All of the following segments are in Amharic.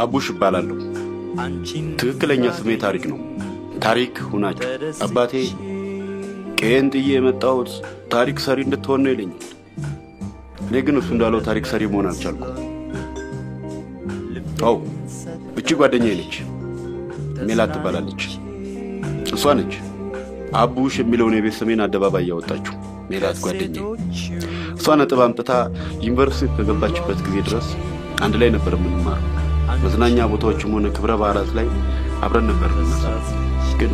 አቡሽ እባላለሁ ትክክለኛ ስሜ ታሪክ ነው ታሪክ ሁናች አባቴ ከእንጥዬ የመጣሁት ታሪክ ሰሪ እንድትሆን ነው ይለኛል እኔ ግን እሱ እንዳለው ታሪክ ሰሪ መሆን አልቻልኩም አው እቺ ጓደኛዬ ነች ሜላት ትባላለች እሷ ነች አቡሽ የሚለውን የቤት ስሜን አደባባይ ያወጣችው ሜላት ጓደኛዬ እሷ ነጥብ አምጥታ ዩኒቨርሲቲ ከገባችበት ጊዜ ድረስ አንድ ላይ ነበር የምንማረው መዝናኛ ቦታዎችም ሆነ ክብረ በዓላት ላይ አብረን ነበር ግን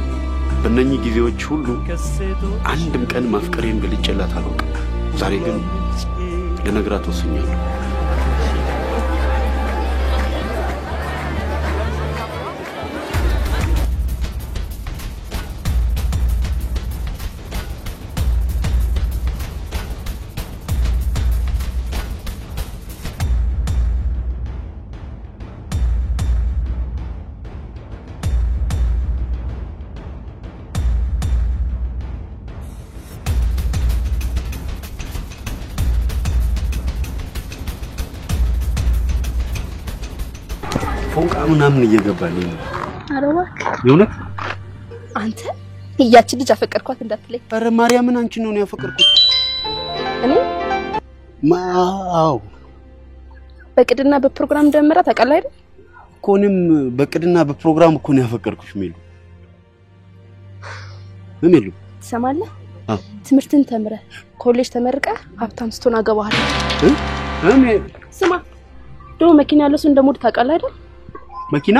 በእነኚህ ጊዜዎች ሁሉ አንድም ቀን ማፍቀሬን ገልጬላት አላውቅም ዛሬ ግን ለነግራት ወስኛለሁ ፎንቃ ምናምን እየገባልኝ አረዋክ የእውነት አንተ ያቺ ልጅ አፈቀርኳት እንዳትለኝ አረ ማርያምን አንቺ ነው ያፈቀርኩት እኔ ማው በቅድና በፕሮግራም ደምራ ታውቃለህ አይደል ኮንም በቅድና በፕሮግራም እኮ ነው ያፈቀርኩሽ ሜሉ ሜሉ ትሰማለህ ትምህርትን ተምረህ ኮሌጅ ተመርቀህ ሀብታም ስትሆን አገባሃለሁ እኔ ስማ ዶ መኪና ያለው እንደሞድ ታውቃለህ አይደል መኪና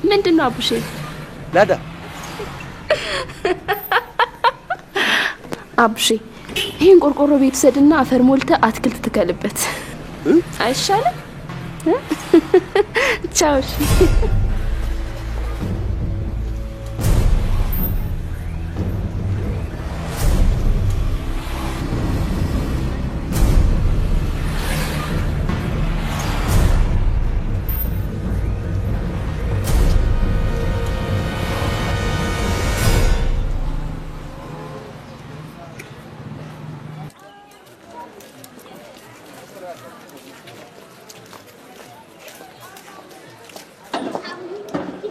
ምንድነው አቡሼ ላዳ አቡሼ ይሄን ቆርቆሮ ቤት ሰድና አፈር ሞልተ አትክልት ትከልበት አይሻልም ቻው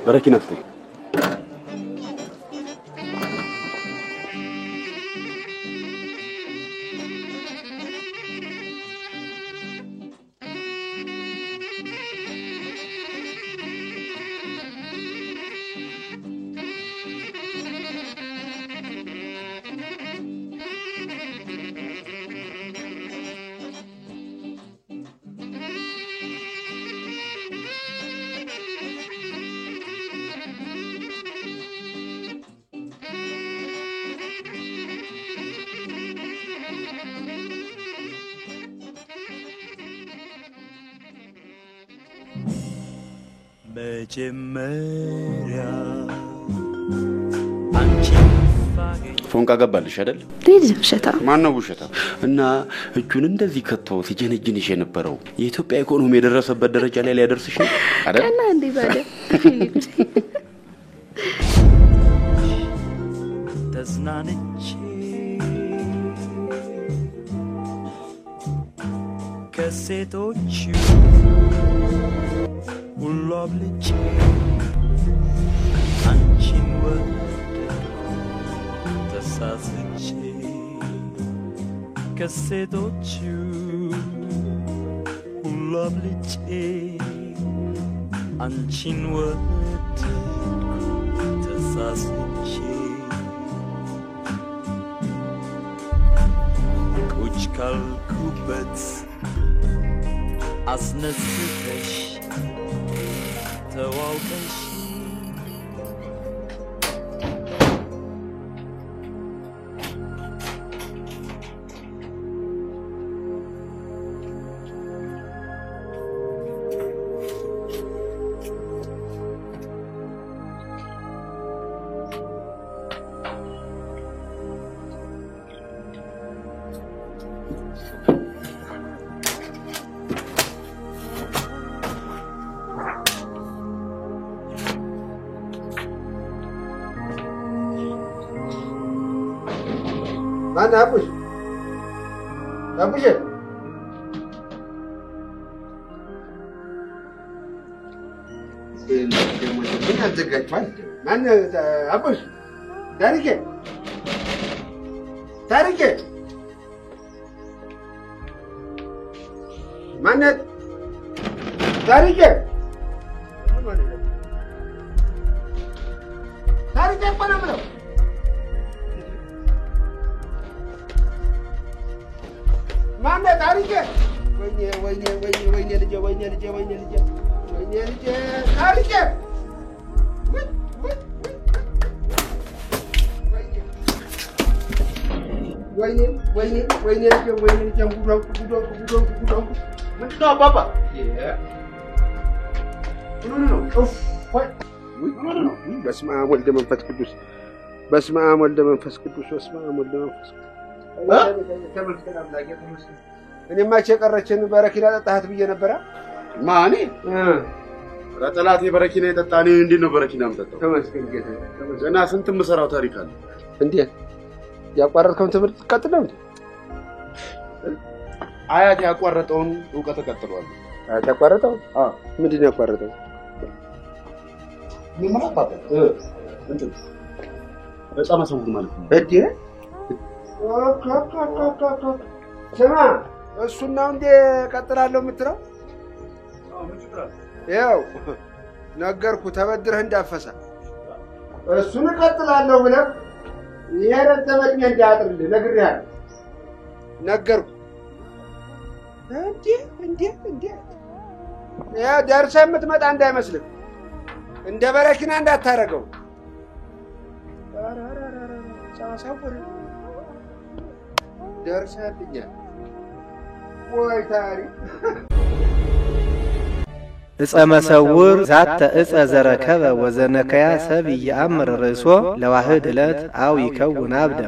بركي نفسك መጀመሪያ ፎንቃ ገባልሽ አይደል ልጅ ውሸታ ማን ነው ውሸታ እና እጁን እንደዚህ ከቶ ሲጀነጅንሽ የነበረው የኢትዮጵያ ኢኮኖሚ የደረሰበት ደረጃ ላይ ሊያደርስሽ ነው አይደል እና እንዴ ባለ ተዝናንቼ ከሴቶች ሁሉ አብልጬ አንቺን ወደድኩ ተሳስቼ ከሴቶች ሁሉ አብልጬ አንቺን ወደድኩ ተሳስቼ ቁጭ ካልኩበት አስነስተሽ ተዋውቀሽ ማን አቡሽ አቡሽ ምን አዘጋጅቷል? ማን አቡሽ ታሪኬ ታሪኬ ማነት ታሪኬ ታሪኬ እኮ ነው የምለው ማነት ታሪኬ ወይኔ ልጄ ታሪኬ ወይኔ ልጄ ጉዶ ምንድነው አባባ በስመ አብ ወልደ መንፈስ ቅዱስ በስመ አብ ወልደ መንፈስ ቅዱስ ተመስገን አምላኬ ተመስገን። እኔማ የቀረችን በረኪና ጠጣሃት ብዬ ነበረ። ማኔ ረጠላቴ በረኪና የጠጣኔ እንዴት ነው በረኪና የምጠጣው? ተመስገን ጌታ ገና ስንት የምሰራው ታሪክ አለ። እንዴ ያቋረጥከውን ትምህርት ትቀጥለው እንዴ? አያት ያቋረጠውን ዕውቀት ተቀጥሏል። አያት ያቋረጠው? አዎ። ምንድን ነው ያቋረጠው? ምን አባባ እንትን በጣም አሰውት ማለት ነው። እዴ ስማ እሱን ነው እንዴ ቀጥላለሁ የምትለው? ያው ነገርኩ ተበድረህ እንዳፈሳ እሱን ቀጥላለሁ ብለህ የረተበኝ እንዳጥርልህ ነግሬሃለሁ። ነገርኩ እንዴ ያ ደርሰህ የምትመጣ እንዳይመስልህ እንደ በረኪና እንዳታረገው። ሳሳውር ደርሰህልኛል ወይ ታሪክ እፀ መሰውር ዛተ እፀ ዘረከበ ወዘነከያ ሰብ ይአምር ርእሶ ለዋህድ ዕለት አው ይከውን አብደ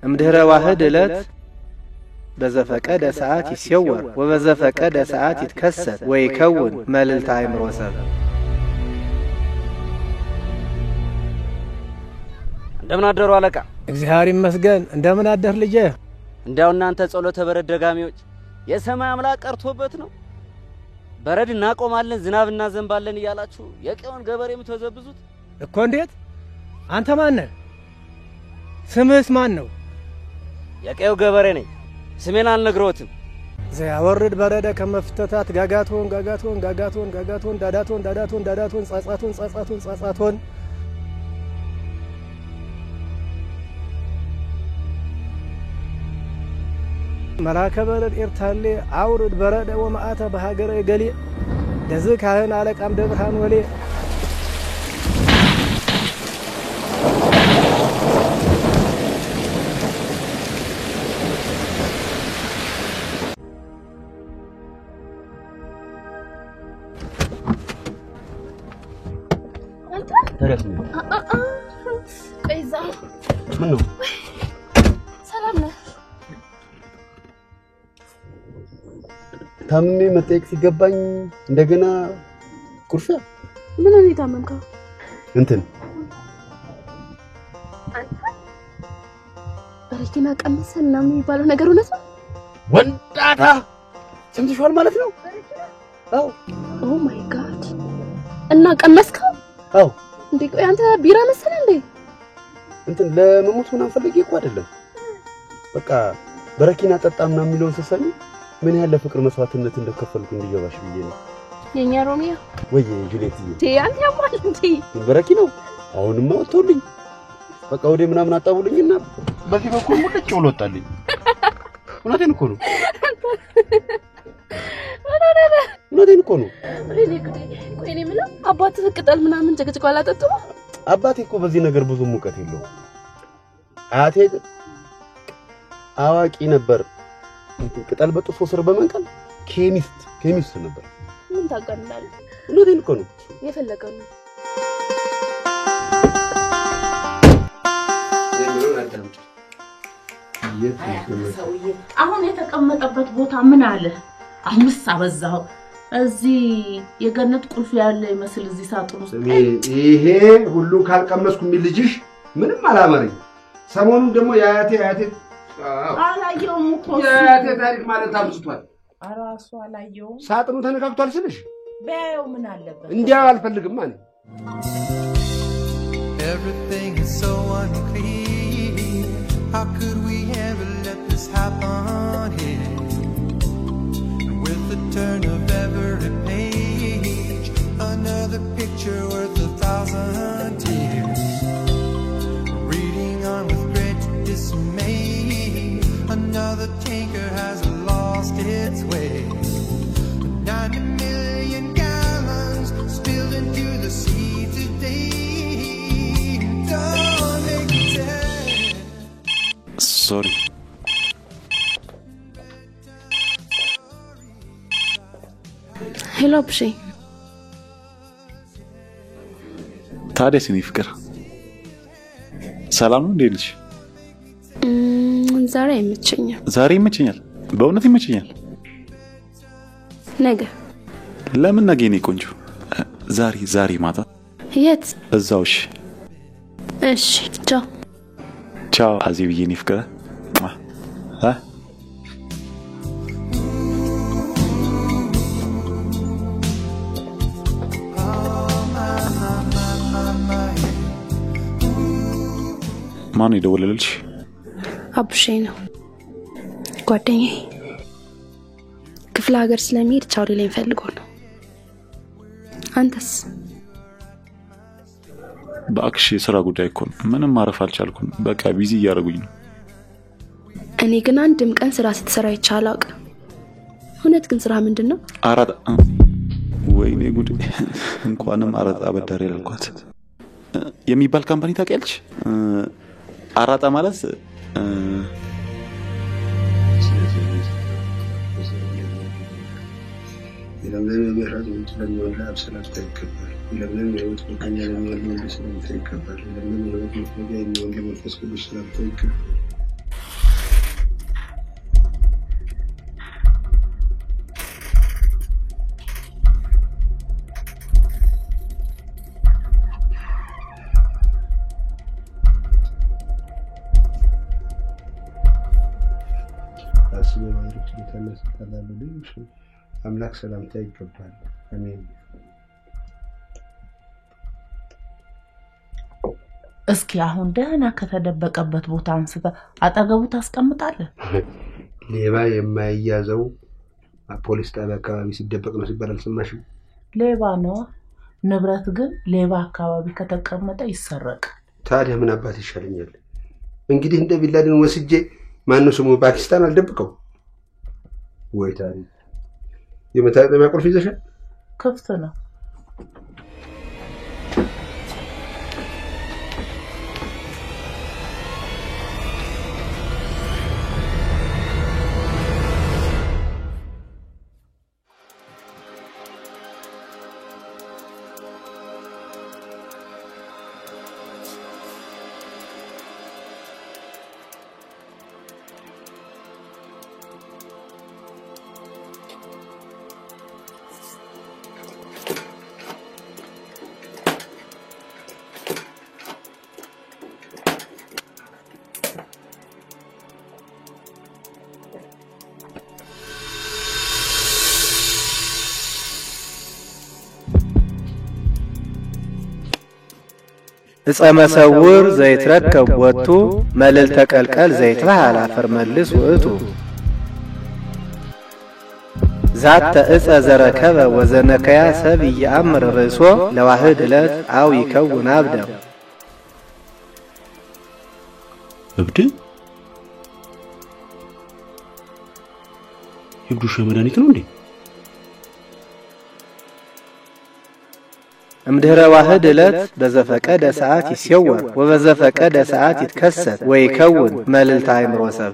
እምድህረ ዋህድ ዕለት በዘፈቀደ ሰዓት ይሰወር ወበዘፈቀደ ሰዓት ይትከሰት ወይከውን መልዕልተ አእምሮ ሰብ። እንደምን አደሩ አለቃ? እግዚአብሔር ይመስገን። እንደምን አደር ልጄ? እንዳው እናንተ ጸሎተ በረድ ደጋሚዎች የሰማይ አምላክ ቀርቶበት ነው በረድ እናቆማለን ዝናብ እናዘንባለን እያላችሁ የቀውን ገበሬ የምትወዘብዙት እኮ? እንዴት? አንተ ማን ነህ? ስምህስ ማን ነው? የቀው ገበሬ ነኝ። ስሜን አልነግሮትም። ዘያወርድ በረደ ከመፍተታት ጋጋቶን ዳዳቶን ጻጻቶን መላከ በረድ ኤርታሌ አውርድ በረደ ወማአተ በሀገረ ገሌ ደዝ ካህን አለቃም ደብርሃን ወሌ ቆይዛ ምን ነው ሰላም ነህ? ታምሜ መጠየቅ ሲገባኝ እንደገና ኩርሻ ምን ነው የታመምከው? እንትን በረኪና ቀምሰን ነው የሚባለው ነገር እውነት ነው? ወንዳታ ሰምተሽዋል ማለት ነው? አዎ። ኦ ማይ ጋድ! እና ቀመስከው? አዎ። እንዴ ቆይ አንተ ቢራ መሰለህ እንዴ? እንትን ለመሞት ምናምን ፈልጌ እኮ አይደለም። በቃ በረኪና ጠጣ ምናምን የሚለውን ስትሰሚ ምን ያህል ለፍቅር መስዋዕትነት እንደከፈልኩ እንዲገባሽ ብዬ ነው። የኛ ሮሚያ ወይ ጁሊየት አንተ ያማል እንዴ? በረኪናው አሁንማ ወጥቶልኝ በቃ ወዴ ምናምን አጣቡልኝና በዚህ በኩል ሙልጭ ብሎ ወጣልኝ። እውነቴን እኮ ነው። እውነቴን እኮ ነው። ቆይ እኔ የምለው አባትህ ቅጠል ምናምን ጭቅጭቅ አላጠጡም? አባቴ እኮ በዚህ ነገር ብዙ ሙቀት የለውም። አያቴ አዋቂ ነበር። ቅጠል በጥፎ ስር በመንቀል ኬሚስት ነበር። ምን ታውቃለህ? እውነቴን እኮ ነው። የፈለገው ነው። ሰውዬ አሁን የተቀመጠበት ቦታ ምን አለ? አሁንስ አበዛው። እዚህ የገነት ቁልፍ ያለ ይመስል እዚህ ሳጥን ውስጥ ይሄ ሁሉ ካልቀመስኩ ምን ልጅሽ ምንም አላመረኝ። ሰሞኑን ደግሞ ያያቴ አላየውም እኮ ያያቴ ታሪክ ማለት አብዝቷል። አራሱ አላየውም። ሳጥኑ ተነካክቷል ስልሽ በየው ምን አለበት? እንዲያው አልፈልግም ማለት Everything is so unclear. How could we ever let this happen here? With the turn of every page, another picture worth 1,000 tears. Reading on with great dismay, another tanker has lost its way. 90 million gallons spilled into the sea today. Sorry. ሄሎ ብሺ ታዲያስ የኔ ፍቅር ሰላም ነው? እንዴት ነሽ? ዛሬ አይመቸኝም። ዛሬ ይመቸኛል፣ በእውነት ይመቸኛል። ነገ ለምን ነገ? የኔ ቆንጆ ዛሬ ማታ የት? እዛው። እሺ ቻው ቻው አዜብዬ የኔ ፍቅር። ማን ይደውልልሽ? አቡሼ ነው ጓደኛዬ። ክፍለ ሀገር ስለሚሄድ ቻው ሊለኝ ፈልጎ ነው። አንተስ? በአክሽ የሥራ ጉዳይ እኮ ነው። ምንም ማረፍ አልቻልኩም። በቃ ቢዚ እያደረጉኝ ነው። እኔ ግን አንድም ቀን ስራ ስትሰራ ይቻላል። እውነት ግን ስራ ምንድነው? አራጣ። ወይኔ ጉድ! እንኳንም አራጣ አበዳሪ ያልኳት የሚባል ካምፓኒ ታውቂያለሽ? አራጣ ማለት ለምን የሚራድ ለምን ለአብሰላት ተከበረ ለምን የወጥ መገኛ ለምን ለሰላም ተከበረ ለምን የወጥ መገኛ የሚሆን ለመንፈስ ቅዱስ ሰላም ተከበረ። አምላክ ሰላምታ ይገባል። አሜን። እስኪ አሁን ደህና ከተደበቀበት ቦታ አንስተ አጠገቡ ታስቀምጣለህ። ሌባ የማይያዘው ፖሊስ ጣቢያ አካባቢ ሲደበቅ ነው ሲባል አልሰማሽም? ሌባ ነው። ንብረት ግን ሌባ አካባቢ ከተቀመጠ ይሰረቃል። ታዲያ ምን አባት ይሻለኛል? እንግዲህ እንደ ቢላድን ወስጄ ማነው ስሙ ፓኪስታን አልደብቀው ወይ? ታዲያ የመታጠቢያ ቁልፍ ይዘሻል? ክፍት ነው። እጸ መሰውር ዘይትረከብ ወቱ መልል ተቀልቀል ዘይትባሃል አፈር መልስ ውእቱ ዛተ እጸ ዘረከበ ወዘነከያ ሰብ ይአምር ርእሶ ለዋህድ ዕለት አው ይከውን አብደ። እብድ የብዱሽ መድኃኒት ነው እንዴ? እምድህረ ዋህድ ዕለት በዘፈቀደ ሰዓት ይስየወር ወበዘፈቀደ ሰዓት ይትከሰት ወይከውን መልዕልተ አእምሮ ሰብ።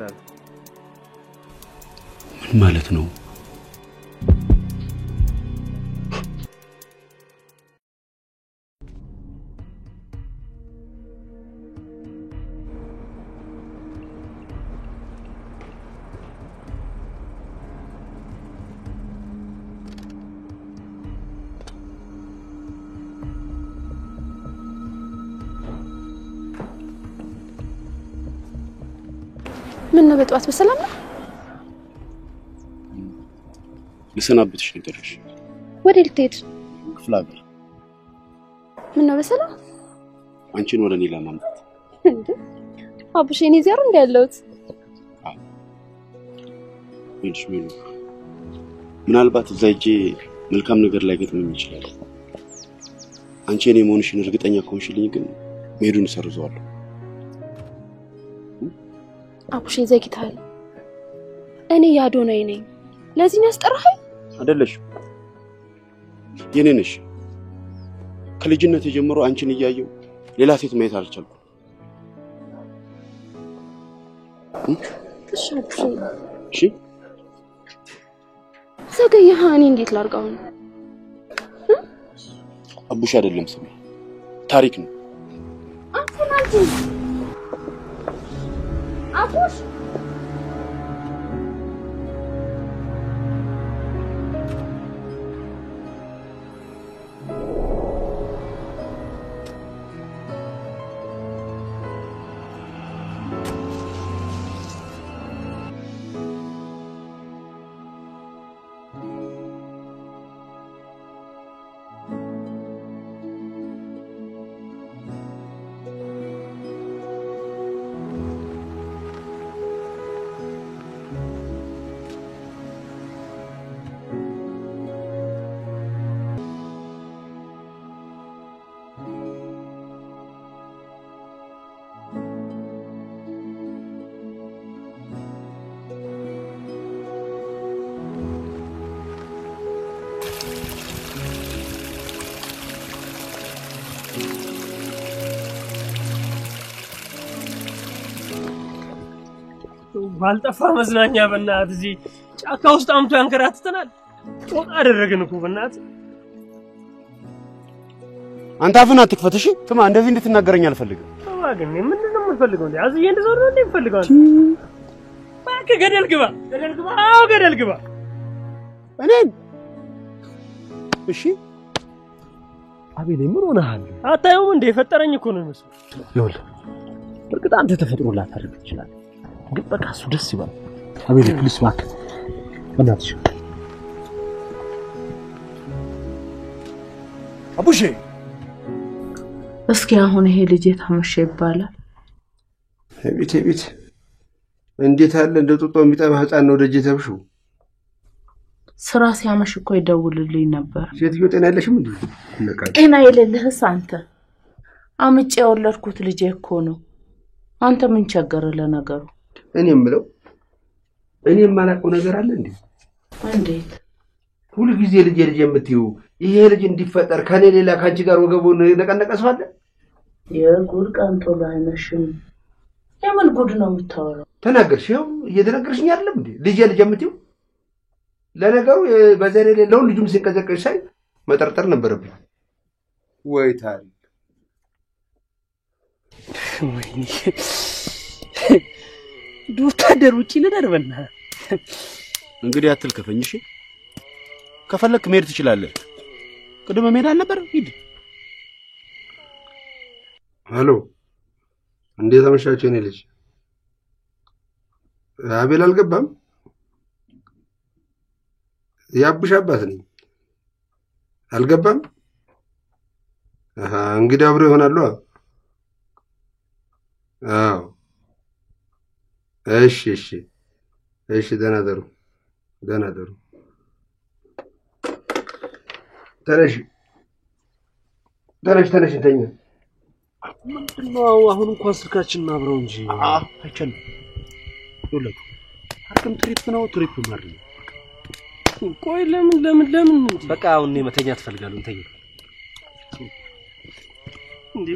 ምን ማለት ነው? ምን ነው በጠዋት በሰላም ነው? ልሰናብትሽ ነው የጠራሽ። ወዴት ልትሄድ? ክፍለ ሀገር። ምን ነው በሰላም? አንቺን ወደ እኔ ለማምጣት። እንዴ አቡሽ እኔ እዚያ አይደል ያለሁት? እሺ ምን ምናልባት እዛ ሂጄ መልካም ነገር ላይ ገጥመኝ ይችላል። አንቺ እኔ መሆንሽን እርግጠኛ ከሆንሽልኝ ግን መሄዱን ሰርዘዋለሁ። አቡሽ ዘግይተሃል። እኔ ያዶናይ ነኝ። ለዚህ ነው ያስጠራኸኝ? አይደለሽም። የኔ ነሽ። ከልጅነት ጀምሮ አንቺን እያየው ሌላ ሴት ማየት አልቻልኩም። እሺ አቡሽ። እሺ ዘገየህ። እኔ እንዴት ላድርገው ነው? አቡሽ አይደለም ስሜ፣ ታሪክ ነው። አፈናጂ አቡሽ ባልጠፋ መዝናኛ በእናት እዚህ ጫካ ውስጥ አምቶ ያንከራትተናል። ጦጣ አደረገን እኮ በእናት። አንተ አፍህን አትክፈት እሺ። ስማ እንደዚህ እንድትናገረኝ አልፈልግም። ግን ምንድነው የምትፈልገው እንዴ? አዝዬ እንደዞር ነው የምትፈልገው? እባክህ ገደል ግባ፣ ገደል ግባ፣ አዎ ገደል ግባ። እኔን እሺ አቤል ምን ሆነሃል? አታየውም እንዴ? የፈጠረኝ እኮ ነው የሚመስለው። ይኸውልህ በርግጥ አንተ ተፈጥሮላት ታደርግ ይችላል፣ ግን በቃ እሱ ደስ ይበል። አቤል ፕሊስ እባክህ በእናትሽ አቡሼ። እስኪ አሁን ይሄ ልጅ ታመሸ ይባላል? ቤት እንዴት አለ እንደ ጡጦ የሚጠባ ህፃን ነው ደጅ ተብሹ። ስራ ሲያመሽ እኮ ይደውልልኝ ነበር። ሴትዮ ጤና የለሽም እንዴ? ጤና የሌለህስ አንተ? አምጬ የወለድኩት ልጄ እኮ ነው። አንተ ምን ቸገረ ለነገሩ? እኔ የምለው እኔ የማላውቀው ነገር አለ እንዴ? እንዴት ሁሉ ጊዜ ልጅ የምትዩ ይሄ ልጅ እንዲፈጠር ከኔ ሌላ ካንቺ ጋር ወገቡን ነቀነቀስ አለ? የጉድ ቀንቶ ላይነሽም። የምን ጉድ ነው የምታወራው? ተናገርሽ። ይኸው እየተናገርሽኝ አይደለም እንዴ? ልጅ የምትዩ ለነገሩ በዘሬ ሌላውን ልጁም ሲንቀዘቀዝ ሳይ መጠርጠር ነበረብኝ። ወይ ታሪክ ወይኔ ዶክተር ውጪ ልደርበና እንግዲህ አትልከፈኝ እሺ። ከፈለክ መሄድ ትችላለህ። ቅድመ መሄድ አልነበር? ሂድ። ሄሎ እንዴት አመሻችሁ? እኔ ልጅ አቤል አልገባም? ያቡሽ አባት ነኝ። አልገባም? እንግዲህ አብሮ ይሆናሉ። አዎ እሺ ደህና ደሩ። ተነሽ እንተኛ። ምንድነው አሁን እንኳን ስልካችንን አብረው እንጂ አይቻልም። ይኸውልህ አርክም ትሪፕ ማድረግ ነው። ቆይ ለምን በቃ አሁን እኔ መተኛ ትፈልጋለሁ። እንተኛ እንዴ?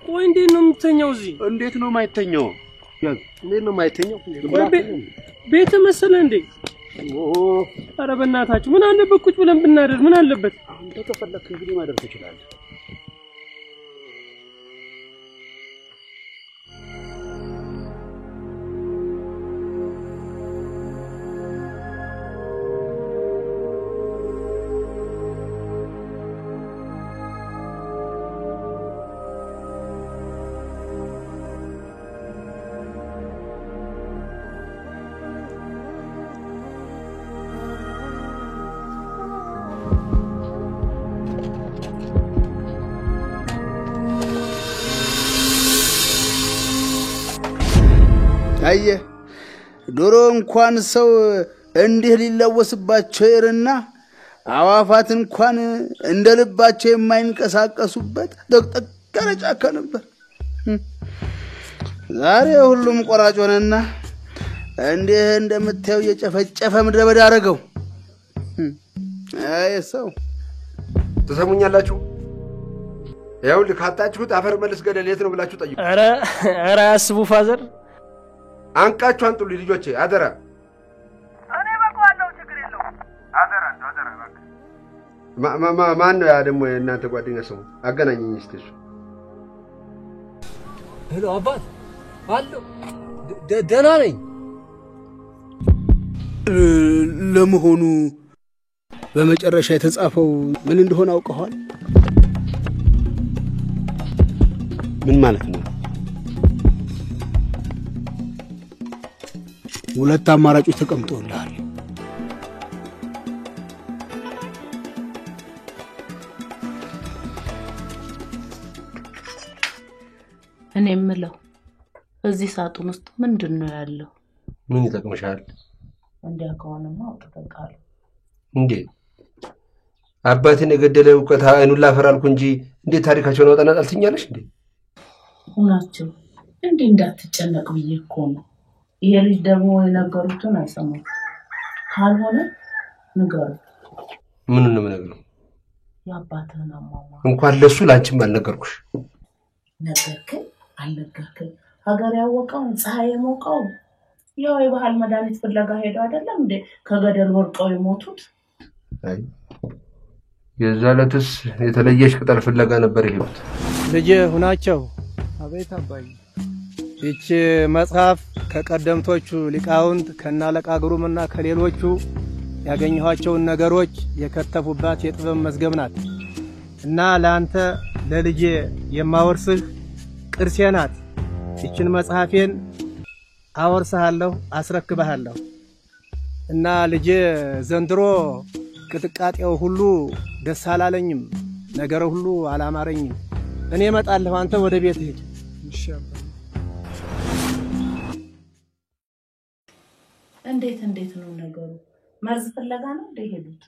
ቆይ እንዴት ነው የምትተኛው እዚህ? እንዴት ነው የማይተኛው? እንዴት ነው የማይተኛው? ቤት መሰለ እንዴ? ኧረ በእናታችሁ ምን አለበት ቁጭ ብለን ብናደር? ምን አለበት? አንተ ከፈለክ እንግዲህ ማደር ትችላለህ። አየ ዶሮ እንኳን ሰው እንዲህ ሊለወስባቸው ይርና አዋፋት እንኳን እንደልባቸው የማይንቀሳቀሱበት ደቅደቅ ጫካ ነበር። ዛሬ ሁሉም ቆራጭ ሆነና እንዲህ እንደምታየው የጨፈጨፈ ምድረ በዳ አረገው። አይ ሰው ተሰሙኛላችሁ? ያው ልካታችሁት አፈር መልስ ገደል የት ነው ብላችሁ ጠይቁ። ኧረ አስቡ ፋዘር አንቃችሁ አንጡልኝ ልጆቼ አደራ። እኔ በቃዋለሁ ችግር የለውም። አደራ ማን ነው ያ ደግሞ የእናንተ ጓደኛ ሰው? አገናኘኝ እስቲ እሱ። ሄሎ አባት አለው ደህና ነኝ። ለመሆኑ በመጨረሻ የተጻፈው ምን እንደሆነ አውቀዋል? ምን ማለት ነው? ሁለት አማራጮች ተቀምጠውልሃል። እኔ የምለው እዚህ ሳጥን ውስጥ ምንድነው ያለው? ምን ይጠቅምሻል? እንዲያ ከሆነማ አውጥተቃል። እንዴ አባቴን የገደለ ዕውቀት አይኑን ላፈራልኩ እንጂ እንዴት ታሪካቸውን አወጣና ጣልትኛለሽ እንዴ? ሁናችሁ እንዴ እንዳትጨነቅ ብዬ እኮ ነው። ይሄ ልጅ ደግሞ የነገሩትን አይሰማም። ካልሆነ ንገሩ። ምን ነው የምነግረው? ያባተና ማማ እንኳን ለሱ ላንቺም አልነገርኩሽ። ነገርክኝ አልነገርክኝ ሀገር ያወቀው ፀሐይ የሞቀው ያው የባህል መድኃኒት ፍለጋ ሄደው አይደለም እንዴ ከገደል ወርቀው የሞቱት? አይ የዛለትስ የተለየሽ ቅጠል ፍለጋ ነበር ይሄዱት። ልጅ ሁናቸው አቤት አባይ እቺ መጽሐፍ ከቀደምቶቹ ሊቃውንት ከናለቃ ግሩምና ከሌሎቹ ያገኘኋቸውን ነገሮች የከተፉባት የጥበብ መዝገብ ናት እና ለአንተ ለልጄ የማወርስህ ቅርሴ ናት። እቺን መጽሐፌን አወርስሃለሁ አስረክብሃለሁ እና ልጄ ዘንድሮ ቅጥቃጤው ሁሉ ደስ አላለኝም፣ ነገር ሁሉ አላማረኝም። እኔ እመጣለሁ፣ አንተ ወደ ቤት ሂድ። ይሻላል። እንዴት ነው ነገሩ? መርዝ ፍለጋ ነው እንደ ሄዱት?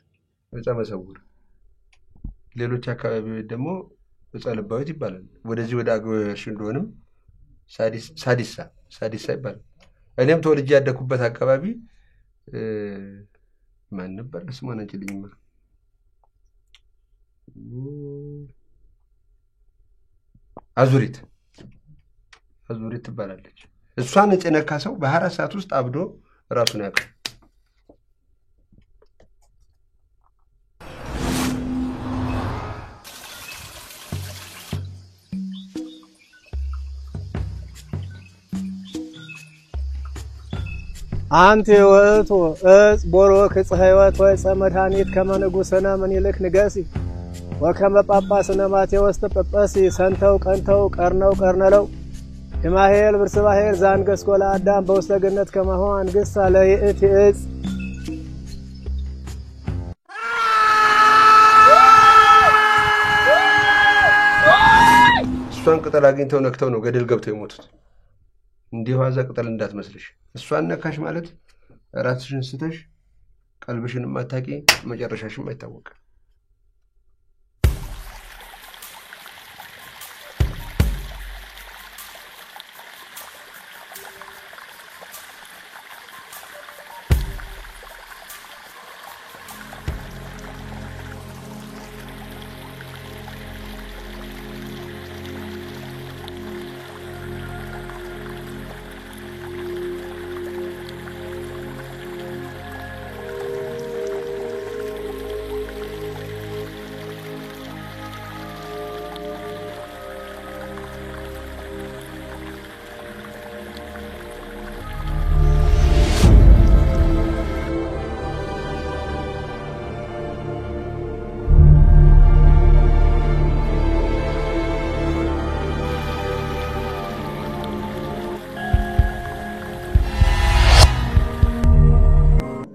እጻ መሰውር ሌሎች አካባቢዎች ደግሞ እጻ ልባዊት ይባላል። ወደዚህ ወደ አገርሽ እንደሆነም ሳዲሳ ይባላል። እኔም ተወልጄ ያደኩበት አካባቢ ማን ነበር ስሟን አንችልኝማ አዙሪት ትባላለች። እሷን የነካ ሰው በ24 ሰዓት ውስጥ አብዶ ራሱን ያውቃል። አንተ ወእቱ እጽ ቦሮክ ዕፀ ሕይወት ወዕፀ መድኃኒት ከመ ንጉሥነ ምኒልክ ንገሲ ወከመ ጳጳስነ ማቴዎስ ተጳጳሲ ሰንተው ቀንተው ቀርነው ቀርነለው የማሄል ብርስባሄል ዛንገስ ጎላ አዳም በውስተ ገነት ከመሆ አንግሥ አለ ይእቲ ዕፅ እሷን ቅጠል አግኝተው ነክተው ነው ገደል ገብተው የሞቱት። እንዲህ ዋዛ ቅጠል እንዳትመስልሽ። እሷን ነካሽ ማለት ራስሽን ስተሽ ቀልብሽን ማታቂ መጨረሻሽም አይታወቅ።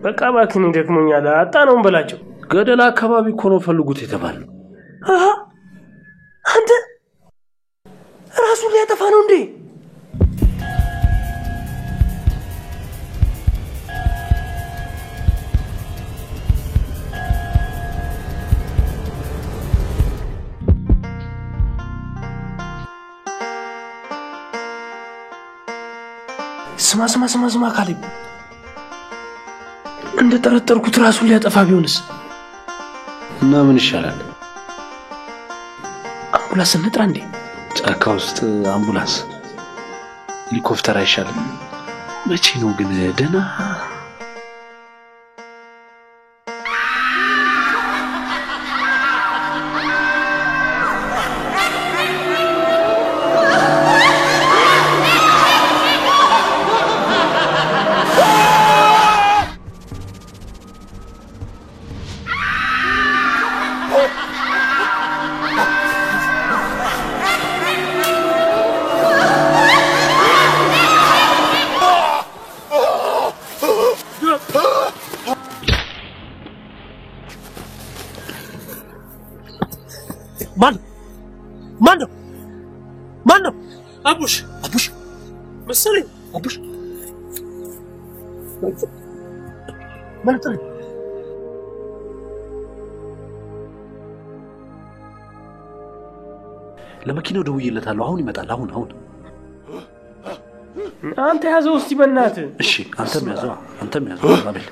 በቃ ባክን ይደክሞኛል። አጣነው በላቸው። ገደል አካባቢ እኮ ነው ፈልጉት የተባለው። አንተ ራሱን ሊያጠፋ ነው እንዴ? ስማ ካሌብ እንደጠረጠርኩት ራሱን ሊያጠፋ ቢሆንስ? እና ምን ይሻላል? አምቡላንስ እንጥራ እንዴ? ጫካ ውስጥ አምቡላንስ ሄሊኮፕተር አይሻልም? መቼ ነው ግን ደህና ማነው? አቡሽ መሰለኝ። አቡሽ መሰለኝ። ለመኪናው ደውዬለታለሁ። አሁን ይመጣል። አሁን አንተ ያዘው እስቲ በእናትህ። እሺ አንተም ያዘው አቤል።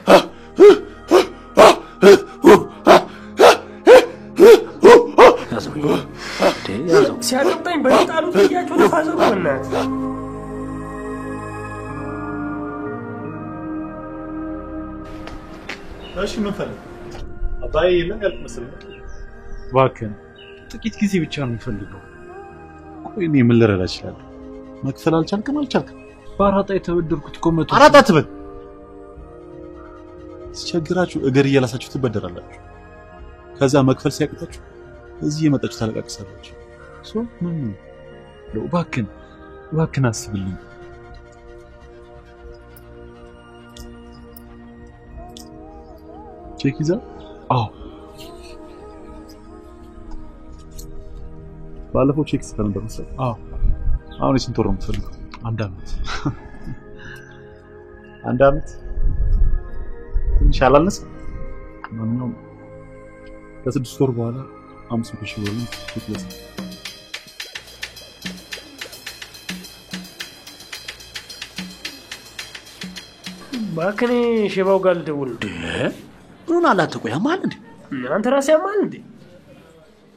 ያዘው ሲያቀብጠኝ በጣሉ ጥያቸው ለፋዘሩ በእናትህ። እሺ ምን ፈልግ? አባዬ የለም ያልኩ መሰለኝ። እባክህን ጥቂት ጊዜ ብቻ ነው የምፈልገው። ቆይ እኔ ምን ልረዳ እችላለሁ? መክፈል አልቻልክም። በአራጣ የተበደርኩት እኮ መቶ አራጣ ትበል። ሲቸግራችሁ እግር እያላሳችሁ ትበደራላችሁ። ከዛ መክፈል ሲያቅታችሁ እዚህ የመጣችሁ ታለቃቅሳላችሁ። ምን ነው? እባክህን አስብልኝ። ቼክ ይዛ? አዎ ባለፈው ቼክ ስለነበር መሰለኝ። አዎ አሁን የስንት ወር ነው የምትፈልገው? አንድ አመት ትንሽ አላነሰም? ማንኛውም ከ6 ወር በኋላ 500,000 ብር ነው ትክክለኛ። ባክኔ ሼባው ጋር ልደውል። ምን አላት? ቆይ አማል እንዴ? አንተ ራስህ ያማል እንዴ?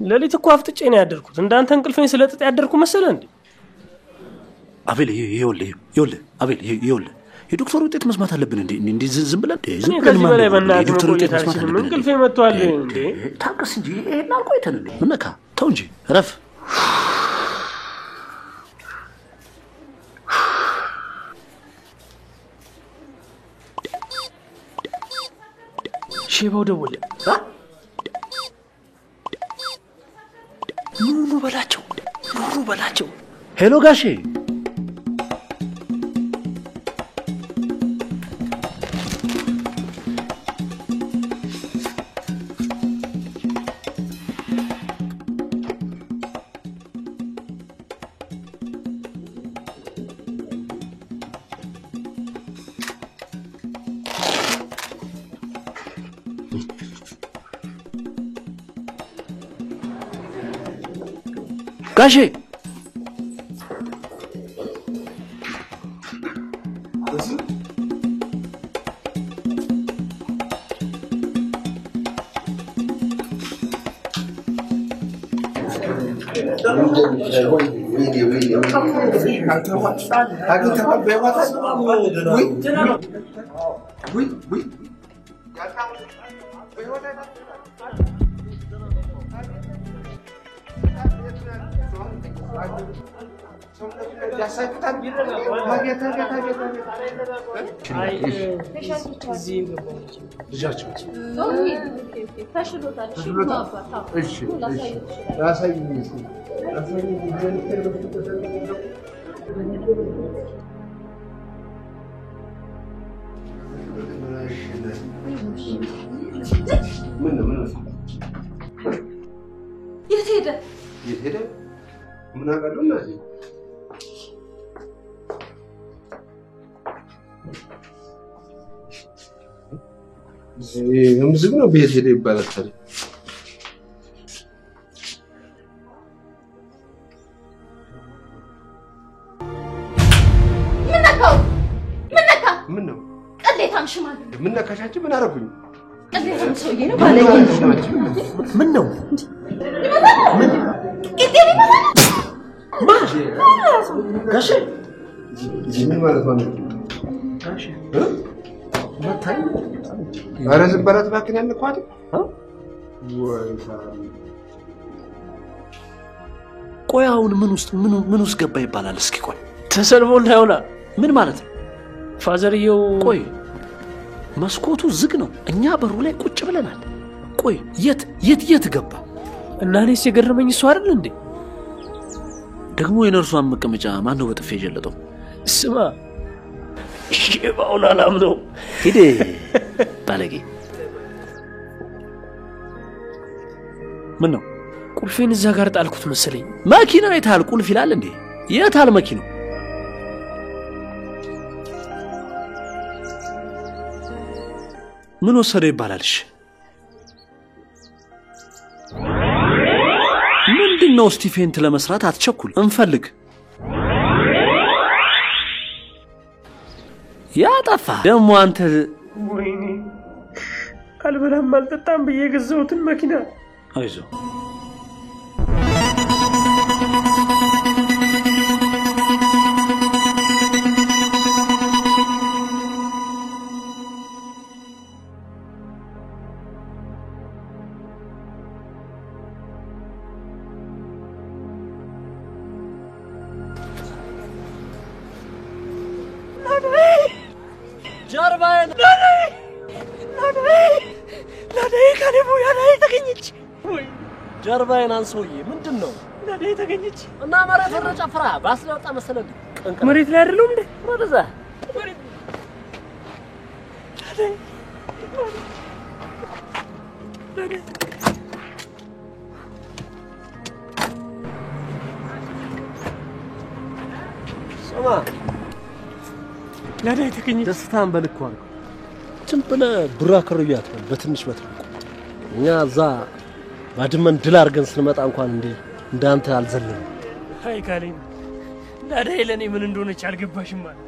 ለሊት እኮ አፍጥጬ ነው ያደርኩት። እንዳንተ እንቅልፌን ስለጥጥ ያደርኩ መሰለህ እንዴ? አቤል ይኸውልህ አቤል ይኸውልህ የዶክተር ውጤት መስማት አለብን እንዴ? ዝም ብለን ከዚህ በላይ በእናትህ መቆየት አልችልም። እንቅልፌ መጥቷል እንዴ? ታውቅስ እንጂ ይሄን አልቆይተን እንዴ? ምን ነካ? ተው እንጂ እረፍ። ሼባው ደወለ። ኑ በላቸው። ሄሎ ጋሼ። ጋሼ የት ሄደ? ምን አውቃለሁ እናቴ። ዝግ ነው ቤት ሄደ ይባላል ታዲያ። ምን ነካው? ምን ነው ቅሌታም ሽማግሌ ምን ነካሻችሁ? ምን አደረኩኝ? ቅሌታም ሰውዬ ነው ባለጌ። ምን ነው ቅጤን ይመታል ጋሼ ምን ማለት ነው? ጋሼ መታኝ። ኧረ ዝም በላት እባክህ ያልኳት ቆይ አሁን ምን ውስጥ ገባ ይባላል? እስኪ ቆይ ተሰልፎ እንዳይሆና ምን ማለት ነው? ፋዘርየው ቆይ መስኮቱ ዝግ ነው፣ እኛ በሩ ላይ ቁጭ ብለናል። ቆይ የት ገባ? እና እኔስ የገረመኝ እሱ አይደል እንዴ? ደግሞ የነርሷን መቀመጫ ማን ነው በጥፌ የጀለጠው? ስማ ሽባውን አላምነው። ሂድ ባለጌ። ምን ነው ቁልፌን እዛ ጋር ጣልኩት መሰለኝ። መኪናው የታል? ቁልፍ ይላል እንዴ? የታል መኪናው? ምን ወሰደ ይባላልሽ? ምንድነው? ስቲፌንት ለመስራት አትቸኩል፣ እንፈልግ። ያጠፋ ደሞ አንተ ወይኔ አልበላም አልጠጣም ብዬ ገዛሁትን መኪና አይዞ ጀርባዬን ናዳይ ካሌቦ ያዳይ ተገኘች። ጀርባዬን አንሶዬ ምንድነው? ናዳይ ተገኘች እና መሬት ወደ ጨፍራ ባስለውጣ መሰለኝ። መሬት ላይ አይደለም እንዴ? ወደዛ ናዳይ ስማ ናዳይ ተገኘች። ደስታን በልኩ አልኩ። ዝም ብለህ ብራከሩያት በትንሽ መጥረቁ እኛ እዛ ባድመን ድል አድርገን ስንመጣ እንኳን እንዳንተ አልዘለንም። አይ ካሌን ናዳይ ለኔ ምን እንደሆነች አልገባሽም ማለት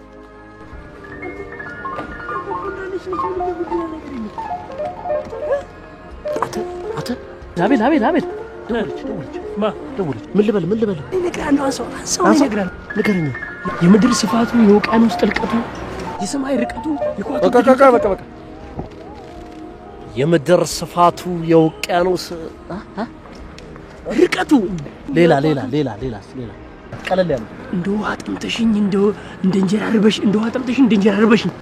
አተ አቤል ደውልች ምን ልበል ይነግራለሁ። አንሰው ይነግራል። ንገረኝ። የምድር ስፋቱ፣ የውቅያኖስ ጥልቀቱ፣ የሰማይ ርቀቱ፣ በቃ የምድር ስፋቱ፣ የውቅያኖስ ርቀቱ፣ ሌላ ቀለል ያለ እንደ ውሃ ጠምተሽኝ እንደ እንጀራ አርበሽኝ እንደ ውሃ ጠምተሽኝ እንደ እንጀራ አርበሽኝ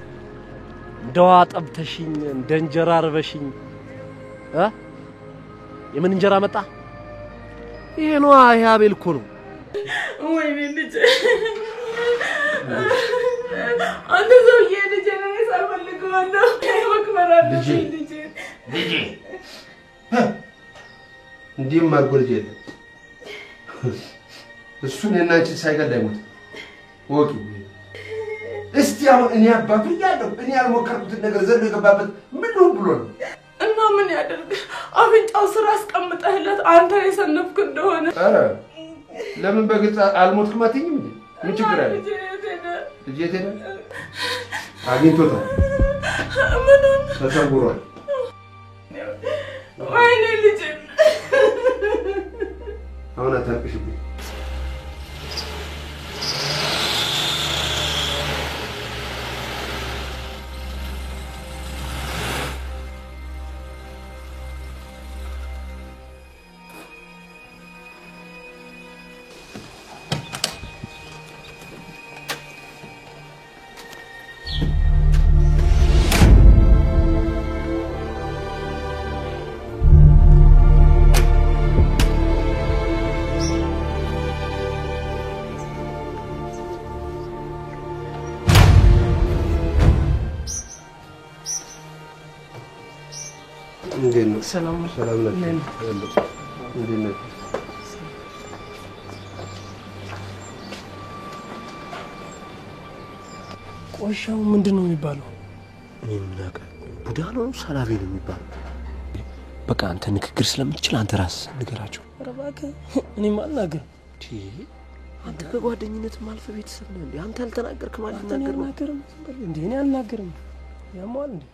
እንደ ውሃ ጠምተሽኝ እንደ እንጀራ አርበሽኝ የምን እንጀራ መጣ? ይሄ ነው አቤል እኮ ነው። ወይኔ ልጅ አንተ ሰውዬ ልጅ ነው ሳልፈልገዋለሁ። መክበር አለብኝ ልጅ እንዲህም አድርጎ ልጅ የለም። እሱን የናንቺ ሳይገል አይሞት ወቂ። እስቲ አሁን እኔ አባቱ እያለሁ እኔ ያልሞከርኩትን ነገር ዘሎ የገባበት ምን ነው ብሎ ነው? እና ምን ያደርግ አፍንጫው ስራ አስቀምጠህለት አንተ የሰነፍክ እንደሆነ። ኧረ ለምን በግልጽ አልሞትክም አትይኝም እንዴ? ምን ችግር አለ? ልጅ የት ሄደ? አግኝቶታል። ምኑን? ተሰውሯል። ወይኔ ልጅ አሁን አታልቅሽብኝ። ሰላም ቆሻው ምንድነው የሚባለው? ምንናቀ ቡዳ ነው ሰላቢ ነው የሚባለው። በቃ አንተ ንግግር ስለምትችል አንተ ራስ ንገራቸው። ኧረ እባክህ እኔ ማልናገር አንተ ከጓደኝነት ማልፈ ቤተሰብ ነህ እንዴ? አንተ አልተናገርክ ማለት ተናገር አልናገርም እንዴ? እኔ አልናገርም። ያሟል እንዴ?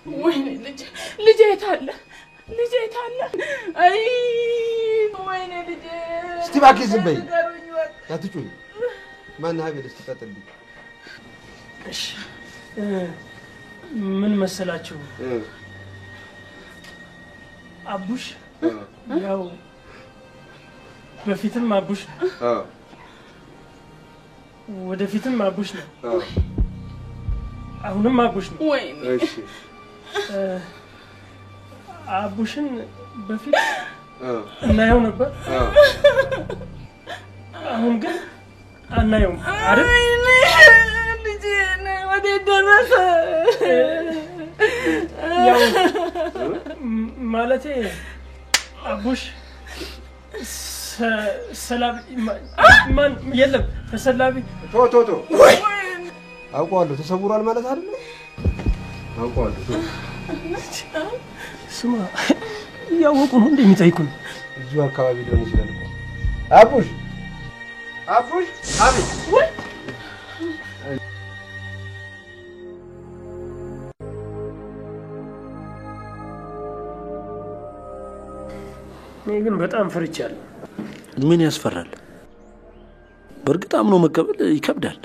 ወይኔ ልጄ የታለ? ልጄ የታለ? አይ ወይኔ ልጄ። እስቲ እባክህ ዝም በይ አትጩሂ። ማን ሀገር ስትቀጥልኝ? እሺ ምን መሰላችሁ አቡሽ ያው በፊትም አቡሽ ወደፊትም አቡሽ ነው። አሁንም አቡሽ ነው። እሺ አቡሽን በፊት እናየው ነበር። አሁን ግን አናየውም አይደል? ልጄ ወዴት ደረሰ? ያው ማለቴ አቡሽ ሰላቢ ማን የለም ተሰላቢ ቶ አውቀዋለሁ። ተሰውሯል ማለት አይደል? አውቀዋለሁ። ስማ ያወቁ ነው እንደሚጠይቁን እዚሁ አካባቢ ሊሆን ይችላል። አቡሽ አቤት ወይ እኔ ግን በጣም ፈርቻለሁ። ምን ያስፈራል? በእርግጥ አምኖ መቀበል ይከብዳል።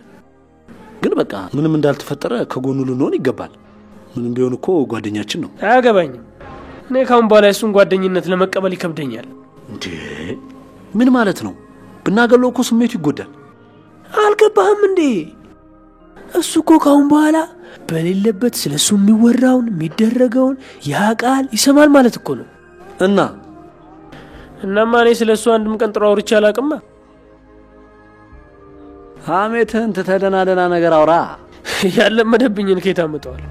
ግን በቃ ምንም እንዳልተፈጠረ ከጎኑ ልንሆን ይገባል። ምንም ቢሆን እኮ ጓደኛችን ነው። አያገባኝም። እኔ ካሁን በኋላ እሱን ጓደኝነት ለመቀበል ይከብደኛል። እንዴ ምን ማለት ነው? ብናገለው እኮ ስሜቱ ይጎዳል። አልገባህም እንዴ? እሱ እኮ ካሁን በኋላ በሌለበት ስለሱ የሚወራውን የሚደረገውን ያቃል ይሰማል ማለት እኮ ነው። እናማ እኔ ስለሱ አንድም ቀን ጥሩ አውርቼ አላውቅማ። ሐሜትህን ትተደናደና ነገር አውራ። ያለመደብኝን ከየት አመጣዋለሁ?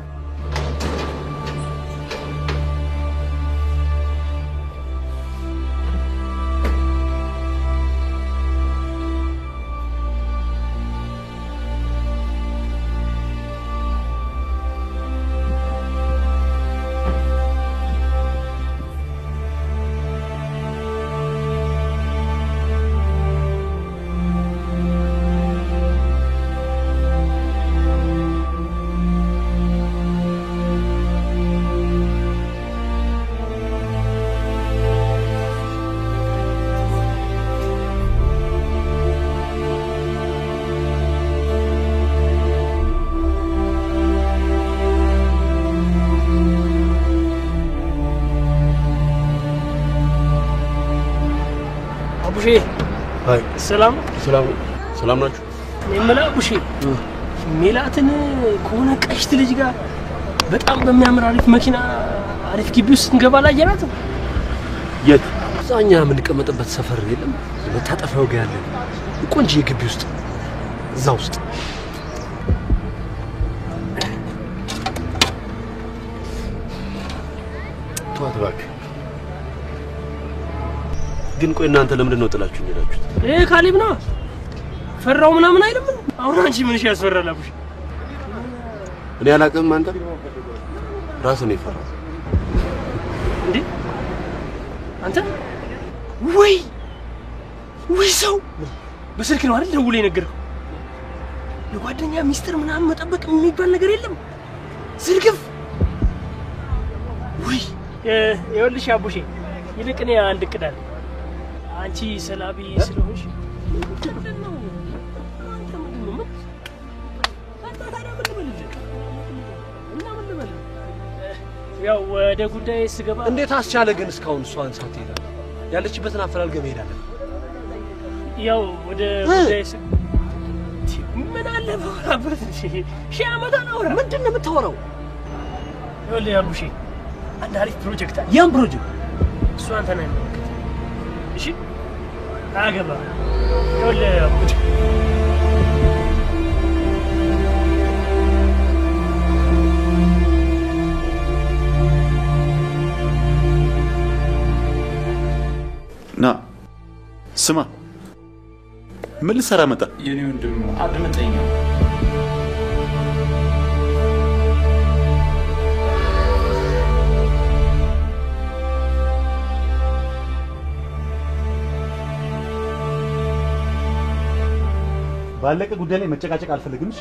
አቡሼ አይ ሰላም ናችሁ? እኔ አቡሼ ሜላትን ከሆነ ቀሽት ልጅ ጋር በጣም በሚያምር አሪፍ መኪና አሪፍ ግቢ ውስጥ እንገባ ላይ ያላት የት? እዛኛ የምንቀመጥበት ሰፈር የለም? መታጠፊያው ጋር ያለ ቆንጆ ግቢ ውስጥ እዛ ውስጥ ተዋት እባክህ። ግን ቆይ እናንተ ለምንድን ነው ጥላችሁ ሄዳችሁት? ካሌብ ነው ፈራው ምናምን አይደለም። አሁን አንቺ ምንሽ ያስፈራል አቡሽ? እኔ አላውቅም። አንተ ራስህ ነው የፈራው እንዴ? አንተ ወይ ሰው በስልክ ነው አይደል ደውሎ የነገረው? ለጓደኛ ሚስጥር ምናምን መጠበቅ የሚባል ነገር የለም። ዝርግፍ ወይ ይኸውልሽ አቡሼ፣ ይልቅ እኔ አንድ እቅድ አለኝ። አንቺ ሰላቢ ስለሆንሽ ምንድነው አንተ ምንድነው ያው ወደ ጉዳይ ስገባ እንዴት አስቻለ ግን እስካሁን እሷን ሳትሄድ ያለችበትን አፈላልገ መሄድ አለ? ያው ወደ ጉዳይ ምን አለ ባወራበት ሺህ ዓመት አናወራ። ምንድን ነው የምታወራው? ይኸውልህ አቡሼ አንድ አሪፍ ፕሮጀክት አለ። ያን ፕሮጀክት እሱ አንተ ነህ የሚመለከት። እሺ አገባ ይኸውልህ አቡሼ ና ስማ፣ ምን ልሰራ መጣ? የኔ ወንድም አድምጠኝ። ባለቀ ጉዳይ ላይ መጨቃጨቅ አልፈልግምሽ።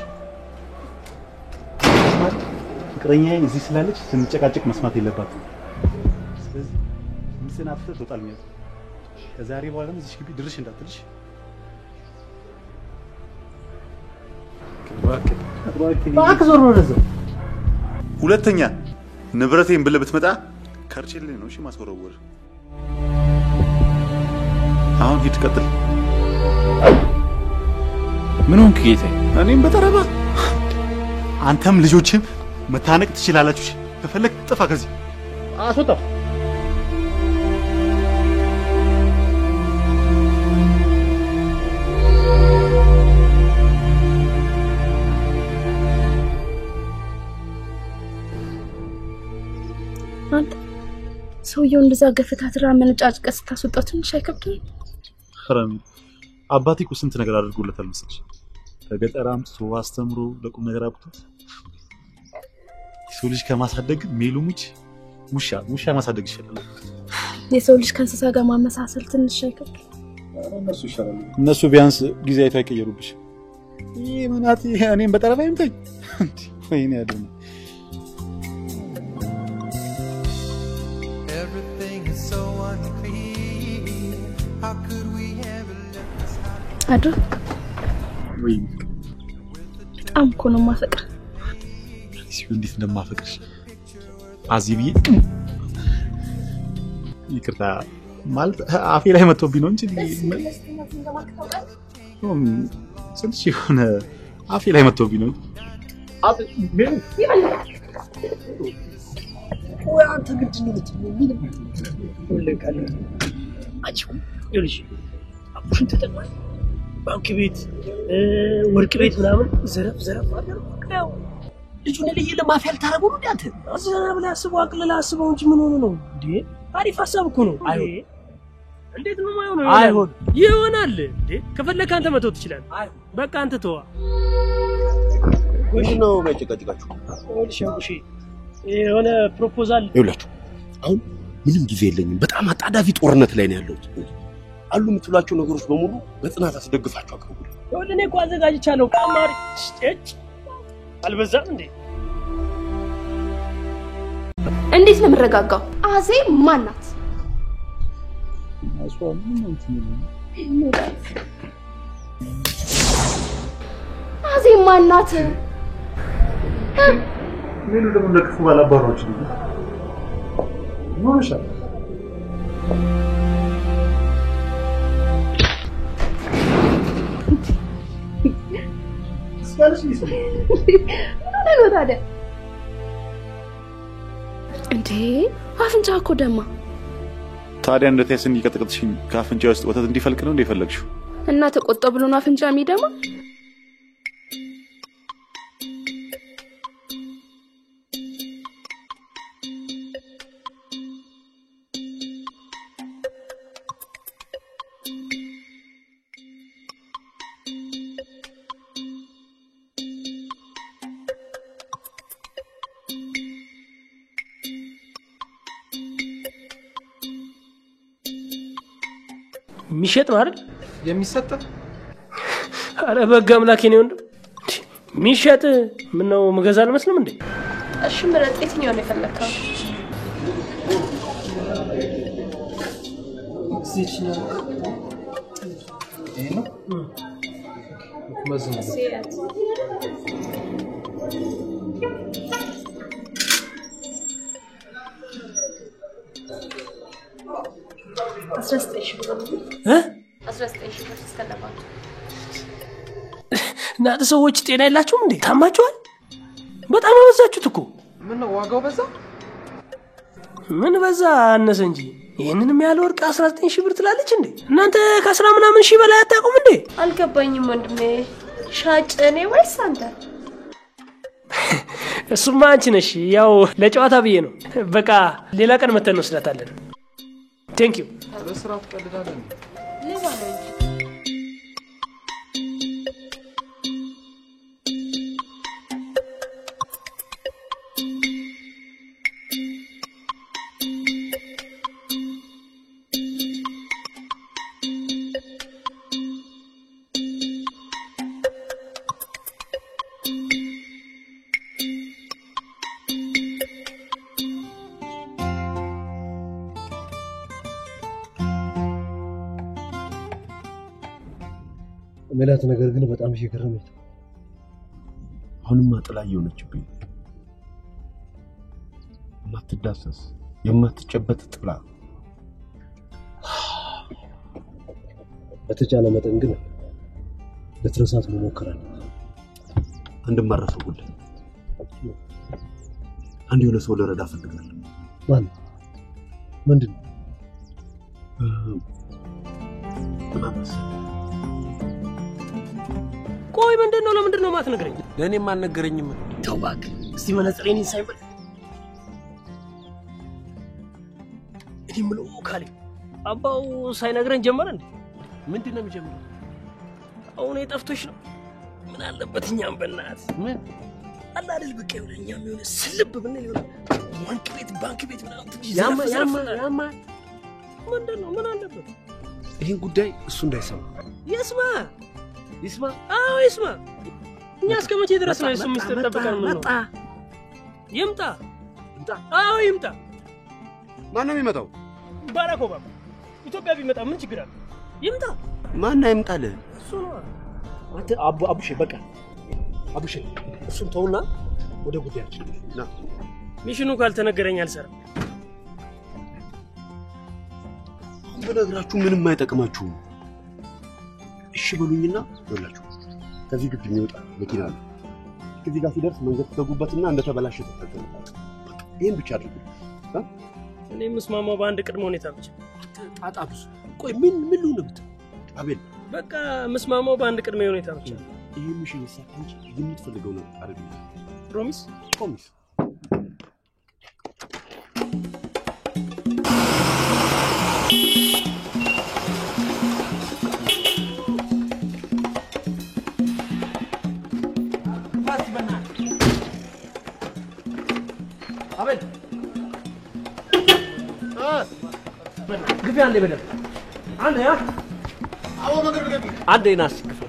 ፍቅረኛዬ እዚህ ስላለች ስንጨቃጨቅ መስማት የለባትም። ስለዚህ ምንስና አፍተህ ትወጣልኛለህ። ከዛሬ በኋላ እዚህ ግቢ ድርሽ እንዳትልሽ። እባክህ ዞር ወደዛ። ሁለተኛ ንብረቴን ብለህ ብትመጣ ከርቼል ነው እሺ ማስወረወር። አሁን ሂድ ቀጥል። ምን ሆንክ ጌታዬ? እኔም በጠረባ አንተም ልጆችም መታነቅ ትችላላችሁ። ከፈለክ ጥፋ ከዚህ አስወጣው። አንተ ሰውየው እንደዛ ገፈታትራ መነጫጭቀህ ስታስወጣው ትንሽ አይከብድም? ኸረም አባቴ እኮ ስንት ነገር አድርጎለታል መሰለሽ። ከገጠር አምጥቶ አስተምሮ ለቁም ነገር አብቅቶት ሰው ልጅ ከማሳደግ ሜሉሙች ውሻ ማሳደግ ይችላል። የሰው ልጅ ከእንስሳ ጋር ማመሳሰል ትንሽ አይከብድም? እነሱ ይሻላሉ። እነሱ ቢያንስ ጊዜ አይቶ አይቀየሩብሽ። ይሄ ምናት እኔም በጠረባ ይምታኝ ወይኔ ያደነ አድሮ ወይ በጣም እኮ ነው የማፈቅር። ሲሆን እንዴት እንደማፈቅርሽ አዚቢ ይቅርታ ማለት አፌ ላይ መጥቶብኝ ነው እንጂ ስንት የሆነ አፌ ላይ መጥቶብኝ ነው። ወይ አንተ ግድን ልትልቀለ አጭው ይልሽ አቡሽን ተጠቅመህ ባንክ ቤት ወርቅ ቤት ምናምን ዘረፍ አደረገው። ልጁን ለየ ለማፊያ ታረጉ ነው አንተ አዘና ብለ አስበው አቅልላ አስበው እንጂ ምን ሆነ ነው እንዴ? አሪፍ ሐሳብ እኮ ነው። አይሆን እንዴት ነው ማይሆን? አይሆን ይሆናል እንዴ? ከፈለክ አንተ መተው ትችላለህ። በቃ አንተ ተዋ። ምንድነው መጨቃጨቃችሁ? እሺ የሆነ ፕሮፖዛል ይውላችሁ። አሁን ምንም ጊዜ የለኝም። በጣም አጣዳፊ ጦርነት ላይ ነው ያለሁት። አሉ የምትሏቸው ነገሮች በሙሉ በጽናት አስደግፋችሁ አቅርቡ። ወለኔ እኮ አዘጋጅቻለሁ። ካማሪ እጭ አልበዛም እንዴ? እንዴት ነው የምረጋጋው? አዜ ማን ናት? አዜ ማን ናት? ምን ደግሞ ለክፉ ባላባሮች ነው ኖርሻል። ስካለሽ ሊሰማ ነው ታዲያ እንዴ? አፍንጫ እኮ ደማ። ታዲያ እንደተያስ እንዲቀጥቅጥሽኝ ከአፍንጫ ውስጥ ወተት እንዲፈልቅ ነው እንደፈለግሽው? እና ተቆጣ ብሎ ነው አፍንጫ የሚደማ? ሚሸጥ ነው አይደል? የሚሰጥ አረ በጋ አምላኬ ነው እንዴ ሚሸጥ? ምን ነው መገዛ አልመስልም እንዴ? እሺ ምረጥ፣ የትኛው ነው የፈለከው? እዚች ነው ይሄ ነው ማዘን ሲያት እናንተ ሰዎች ጤና የላችሁም እንዴ? ታማችኋል? በጣም አበዛችሁት እኮ። ምን ነው ዋጋው በዛ? ምን በዛ አነሰ እንጂ ይሄንንም ያለ ወርቅ 19000 ብር ትላለች እንዴ? እናንተ ከ10 ምናምን ሺህ በላይ አታውቁም እንዴ? አልገባኝም ወንድሜ። ሻጭ እኔ ወይስ አንተ? እሱማ አንቺ ነሽ። ያው ለጨዋታ ብዬ ነው። በቃ ሌላ ቀን መተን እንወስዳታለን። ቴንክ ዩ። ለስራው ተቀልዳለን። ሌባ ነው እንጂ ሜላት ነገር ግን በጣም እየገረመኝ ነው። አሁንማ ጥላ እየሆነችብኝ የማትዳሰስ የማትጨበጥ ጥላ። በተቻለ መጠን ግን ለትረሳት መሞከር አለብን። እንደማረሰው ጉዳይ አንድ የሆነ ሰው ልረዳ ፈልጋለሁ። ማን? ምንድን ነው? ቆይ ምንድን ነው? ለምንድን ነው ማትነግረኝ? ለእኔም አልነገረኝም። ተው እባክህ። እስቲ መነጽሬን ሳይበል እኔ የምለው ካሌ አባው ሳይነግረን ጀመረ እንዴ? ምንድን ነው የሚጀምረው? አሁን የጠፍቶሽ ነው። ምን አለበት እኛም በእናት ምን አላ አይደል በቃ ይሆነ እኛም የሆነ ስልብ ብንል ይሆነ ባንክ ቤት ምናምን ትንሽ ያማ ምንድን ነው? ምን አለበት? ይህን ጉዳይ እሱ እንዳይሰማ። ይስማ። አዎ ይስማ። እኛ እስከ መቼ ድረስ ነው እሱ ሚስጥር ጠብቀን ምን ነው? ይምጣ። አዎ ይምጣ። ማን ነው የሚመጣው? ባራክ ኦባማ። ኢትዮጵያ ቢመጣ ምን ችግር አለ? ይምጣ። ማን አይምጣል? እሱ ነው። አንተ አቡሼ በቃ አቡሼ እሱን ተውና ወደ ጉዳያችን ና። ሚሽኑ ካልተነገረኝ አልሰራም። በነገራችሁ ምንም አይጠቅማችሁም። እሺ በሉኝና ይኸውላችሁ ከዚህ ግድ የሚወጣ መኪና አለ። ከዚህ ጋር ሲደርስ መንገድ ተዘጉበትና እንደተበላሸ ተፈተነላችሁ። ይሄን ብቻ አድርጉ። እኔ መስማማው በአንድ ቅድመ ሁኔታ ብቻ። ጣጣ ብዙ። ቆይ ምን ልሁንብት? አቤል በቃ መስማማው በአንድ ቅድመ ሁኔታ ብቻ። ይሄ ሚሽን ይሳካ እንጂ የምትፈልገው ነው አረግ። ፕሮሚስ? ፕሮሚስ። አቤል ግቢ አንዴ በደምብ አንዴ ያ አዎ መንገድ ግቢ አንዴ ናስ ግፍ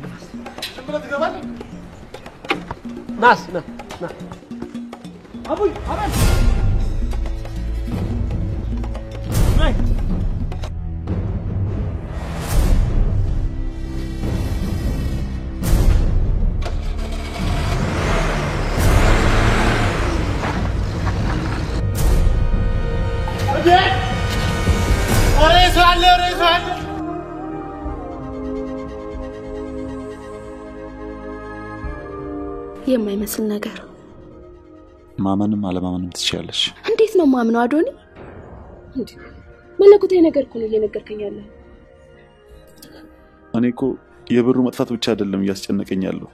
ብለህ ትገባለህ። ናስ ና አቡይ አቤል ነይ የማይመስል ነገር ማመንም አለማመንም ትችያለሽ። እንዴት ነው ማምነው አዶኒ? እንዴ መለኮታዊ ነገር እኮ ነው እየነገርከኝ ያለው። እኔ እኮ የብሩ መጥፋት ብቻ አይደለም እያስጨነቀኝ ያለው፣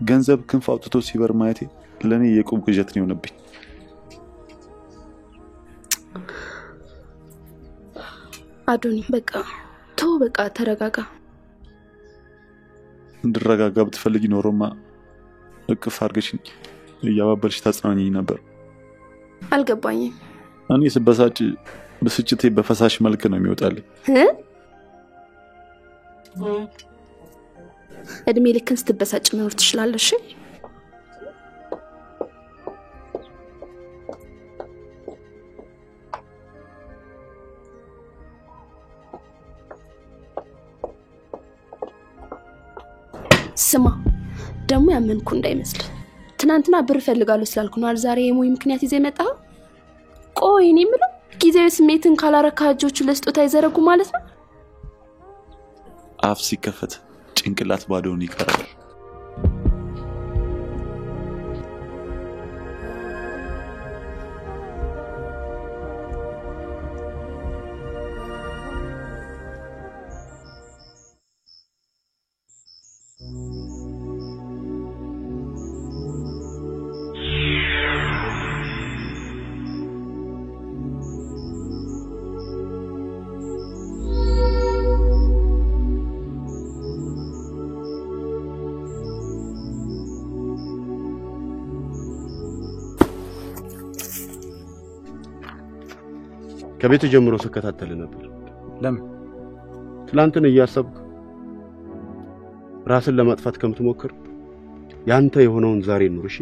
ገንዘብ ክንፍ አውጥቶ ሲበር ማየቴ ለኔ የቁም ቅዠት ነው የሆነብኝ። አዶኒ በቃ ተው፣ በቃ ተረጋጋ። እንድረጋጋ ብትፈልጊ ኖሮማ እቅፍ አድርገሽኝ እያባበልሽ ታጽናኝኝ ነበር። አልገባኝም። እኔ ስበሳጭ ብስጭቴ በፈሳሽ መልክ ነው የሚወጣልኝ። እድሜ ልክን ስትበሳጭ መኖር ትችላለሽ? ስማ ደሞ ያመንኩ እንዳይመስል ትናንትና ብር ፈልጋለሁ ስላልኩ ነው ዛሬ የሞይ ምክንያት ይዘህ መጣ። ቆይ እኔ የምለው ጊዜያዊ ስሜትን ካላረካ እጆቹ ለስጦታ ይዘረጉ ማለት ነው? አፍ ሲከፈት ጭንቅላት ባዶውን ይቀራል። ከቤት ጀምሮ ስከታተል ነበር። ለምን? ትላንትን እያሰብክ ራስን ለማጥፋት ከምትሞክር ያንተ የሆነውን ዛሬ ኑር። እሺ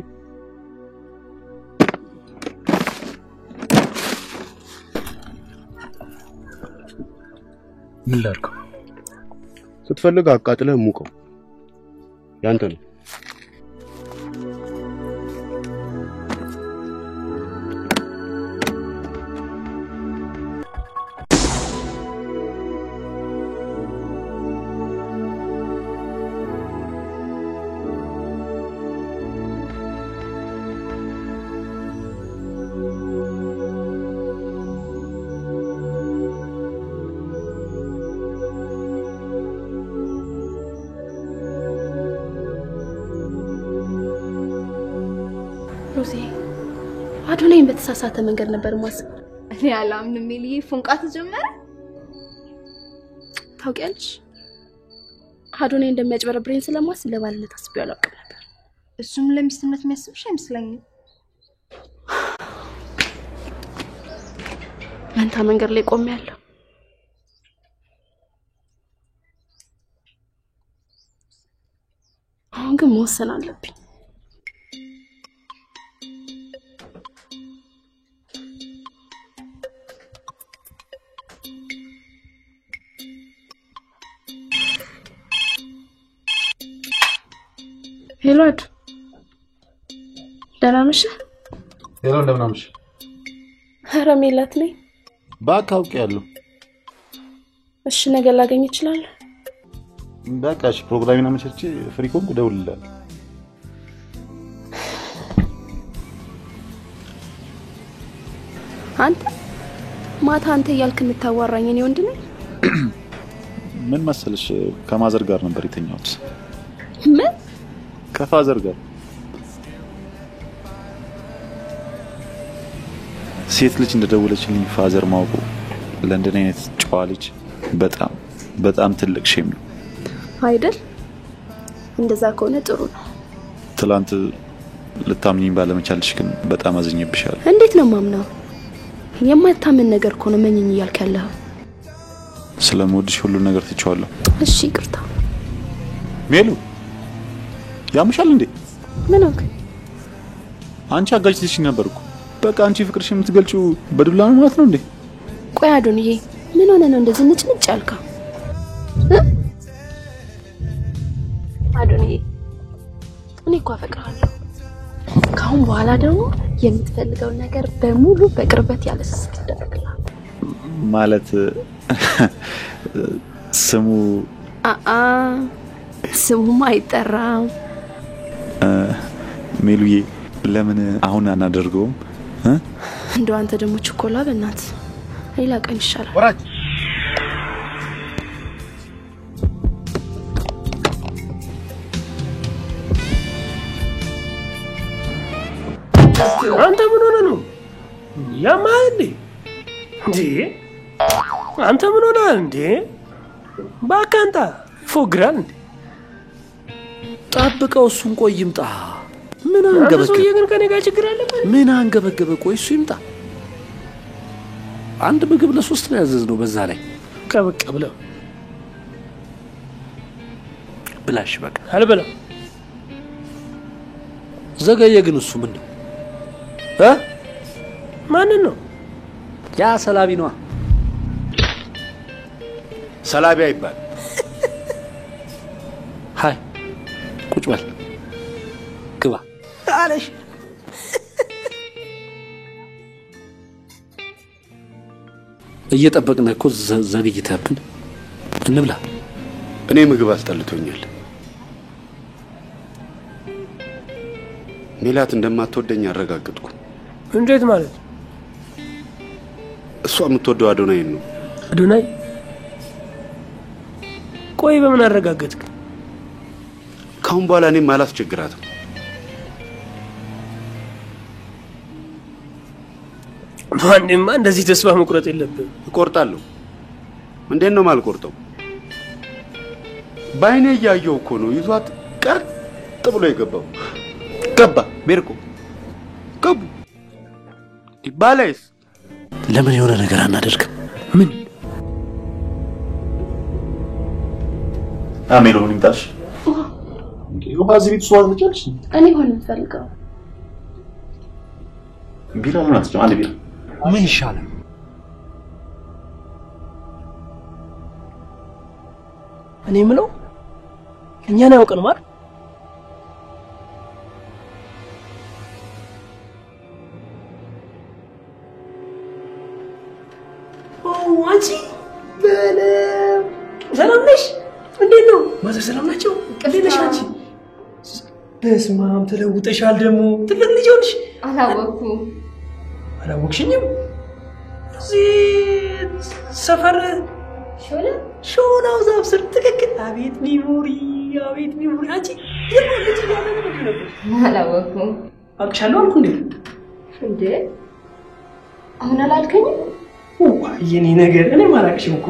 ምን ላድርገው? ስትፈልግ አቃጥለህ ሙቀው ያንተ ነው። ሮዚ አዶናይን በተሳሳተ መንገድ ነበር ማስብ። እኔ አላምንም። ሚሊ ፉንቃት ጀመረ። ታውቂያለሽ አዶናይ እንደሚያጭበረብረኝ ስለማስብ ለባልነት አስቤው አላውቅም ነበር። እሱም ለሚስትነት የሚያስብሽ አይመስለኝም። መንታ መንገድ ላይ ቆሜያለሁ። አሁን ግን መወሰን አለብኝ። ሄሎ አዱ፣ ደህና ነሽ? ሄሎ እንደምን አመሽ? ኧረ ሜላት ነኝ። እባክህ አውቄያለሁ። እሺ ነገ ላገኝ እችላለሁ? በቃ እሺ፣ ፕሮግራሜን አመቻችቼ ፍሪ ከሆንኩ እደውልልሃለሁ። አንተ ማታ አንተ እያልክ የምታዋራኝ እኔ ወንድ ነኝ? ምን መሰለሽ ከማዘር ጋር ነበር የተኛሁት። ምን? ከፋዘር ጋር። ሴት ልጅ እንደደወለችልኝ ፋዘር ማውቁ ለእንደኔ አይነት ጨዋ ልጅ በጣም ትልቅ ሼም ነው አይደል? እንደዛ ከሆነ ጥሩ ነው። ትላንት ልታምኚኝ ባለመቻልሽ ግን በጣም አዝኜብሻለሁ። እንዴት ነው ማምነው? የማታምን ነገር እኮ ነው መኝኝ እያልክ ያለኸው። ስለምወድሽ ሁሉ ነገር ትቼዋለሁ። እሺ ይቅርታ። ሜሉ ያምሻል እንዴ? ምን ሆንክ? አንቺ አጋጭተሽኝ ነበር እኮ። በቃ አንቺ ፍቅርሽ የምትገልጪው በዱላ ነው ማለት ነው እንዴ? ቆይ አዶንዬ ምን ሆነ ነው እንደዚህ ንጭንጭ ያልከው? አዶንዬ እኔ እኮ አፈቅርሃለሁ። ካሁን በኋላ ደግሞ የምትፈልገው ነገር በሙሉ በቅርበት ያለ ስስት ይደረግልሃል። ማለት ስሙ ስሙማ አይጠራም። ሜሉዬ ለምን አሁን አናደርገውም? እንደው አንተ ደግሞ ቸኮላ በእናት ሌላ ቀን ይሻላል። ወራጅ አንተ ምን ሆነ ነው? ያማል እንዴ? አንተ ምን ሆነ እንዴ? ባካንታ ፎግራል እንዴ? ጠብቀው እሱን ቆይ ይምጣ። ምን አንገበገበ? ሰውዬ ግን ከኔ ጋር ችግር አለበት። ምን አንገበገበ? ቆይ እሱ ይምጣ። አንድ ምግብ ለሶስት ነው ያዘዝነው። በዛ ላይ ቀበቀ ብለው ብላሽ በቃ አልበላም። ዘገየ ግን እሱ ምን ነው? ማንን ነው? ያ ሰላቢ ነው። ሰላቢ አይባል። ሃይ ቁጭ በል ግባ አለሽ። እየጠበቅን እኮ ዘግይተብን። እንብላ። እኔ ምግብ አስጠልቶኛል። ሜላት እንደማትወደኝ አረጋግጥኩ። እንዴት ማለት? እሷ የምትወደው አዶናይን ነው። አዶናይ? ቆይ በምን አረጋገጥክ? ካሁን በኋላ እኔም አላስቸግራትም። ማንማ እንደዚህ ተስፋ መቁረጥ የለብም። እቆርጣለሁ። እንዴት ነው ማልቆርጠው? ባይኔ እያየው እኮ ነው ይዟት ቀጥ ብሎ የገባው። ገባ ቤርቆ ገቡ ባላይስ ለምን የሆነ ነገር አናደርግም? ምን አሜሎ ምን ይምጣሽ? ውሃ እዚህ ቤት ሷል ትጨርሽ? እኔ ሆነ ፈልገው ቢራ ምን አትጨም? አንድ ቢራ ምን ይሻላል? እኔ የምለው እኛን ያውቀን ማለት አንቺ ሰላም ነሽ? እንዴት ነው? ማዘር ሰላም ናቸው? እንዴት ነሽ አንቺ? በስመ አብ ተለውጠሻል ደግሞ ትልቅ ልጅ ሆንሽ። አላወቅሽኝም? እዚህ ሰፈር ሾላው ዛፍ ስር ትክክል። አቤት ሚሞሪ አንቺ ደግሞ ልጅ ያለ ነበር። አላወኩም። አውቅሻለሁ አልኩ እንዴ? አሁን አላልከኝም? የኔ ነገር እኔ ማላቅሽም እኮ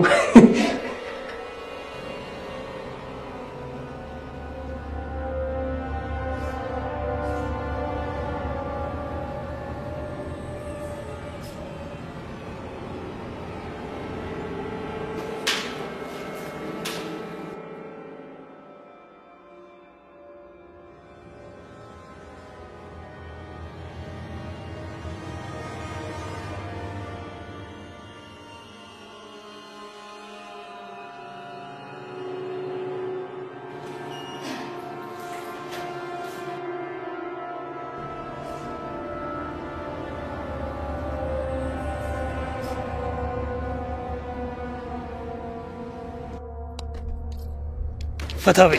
ፈታቤ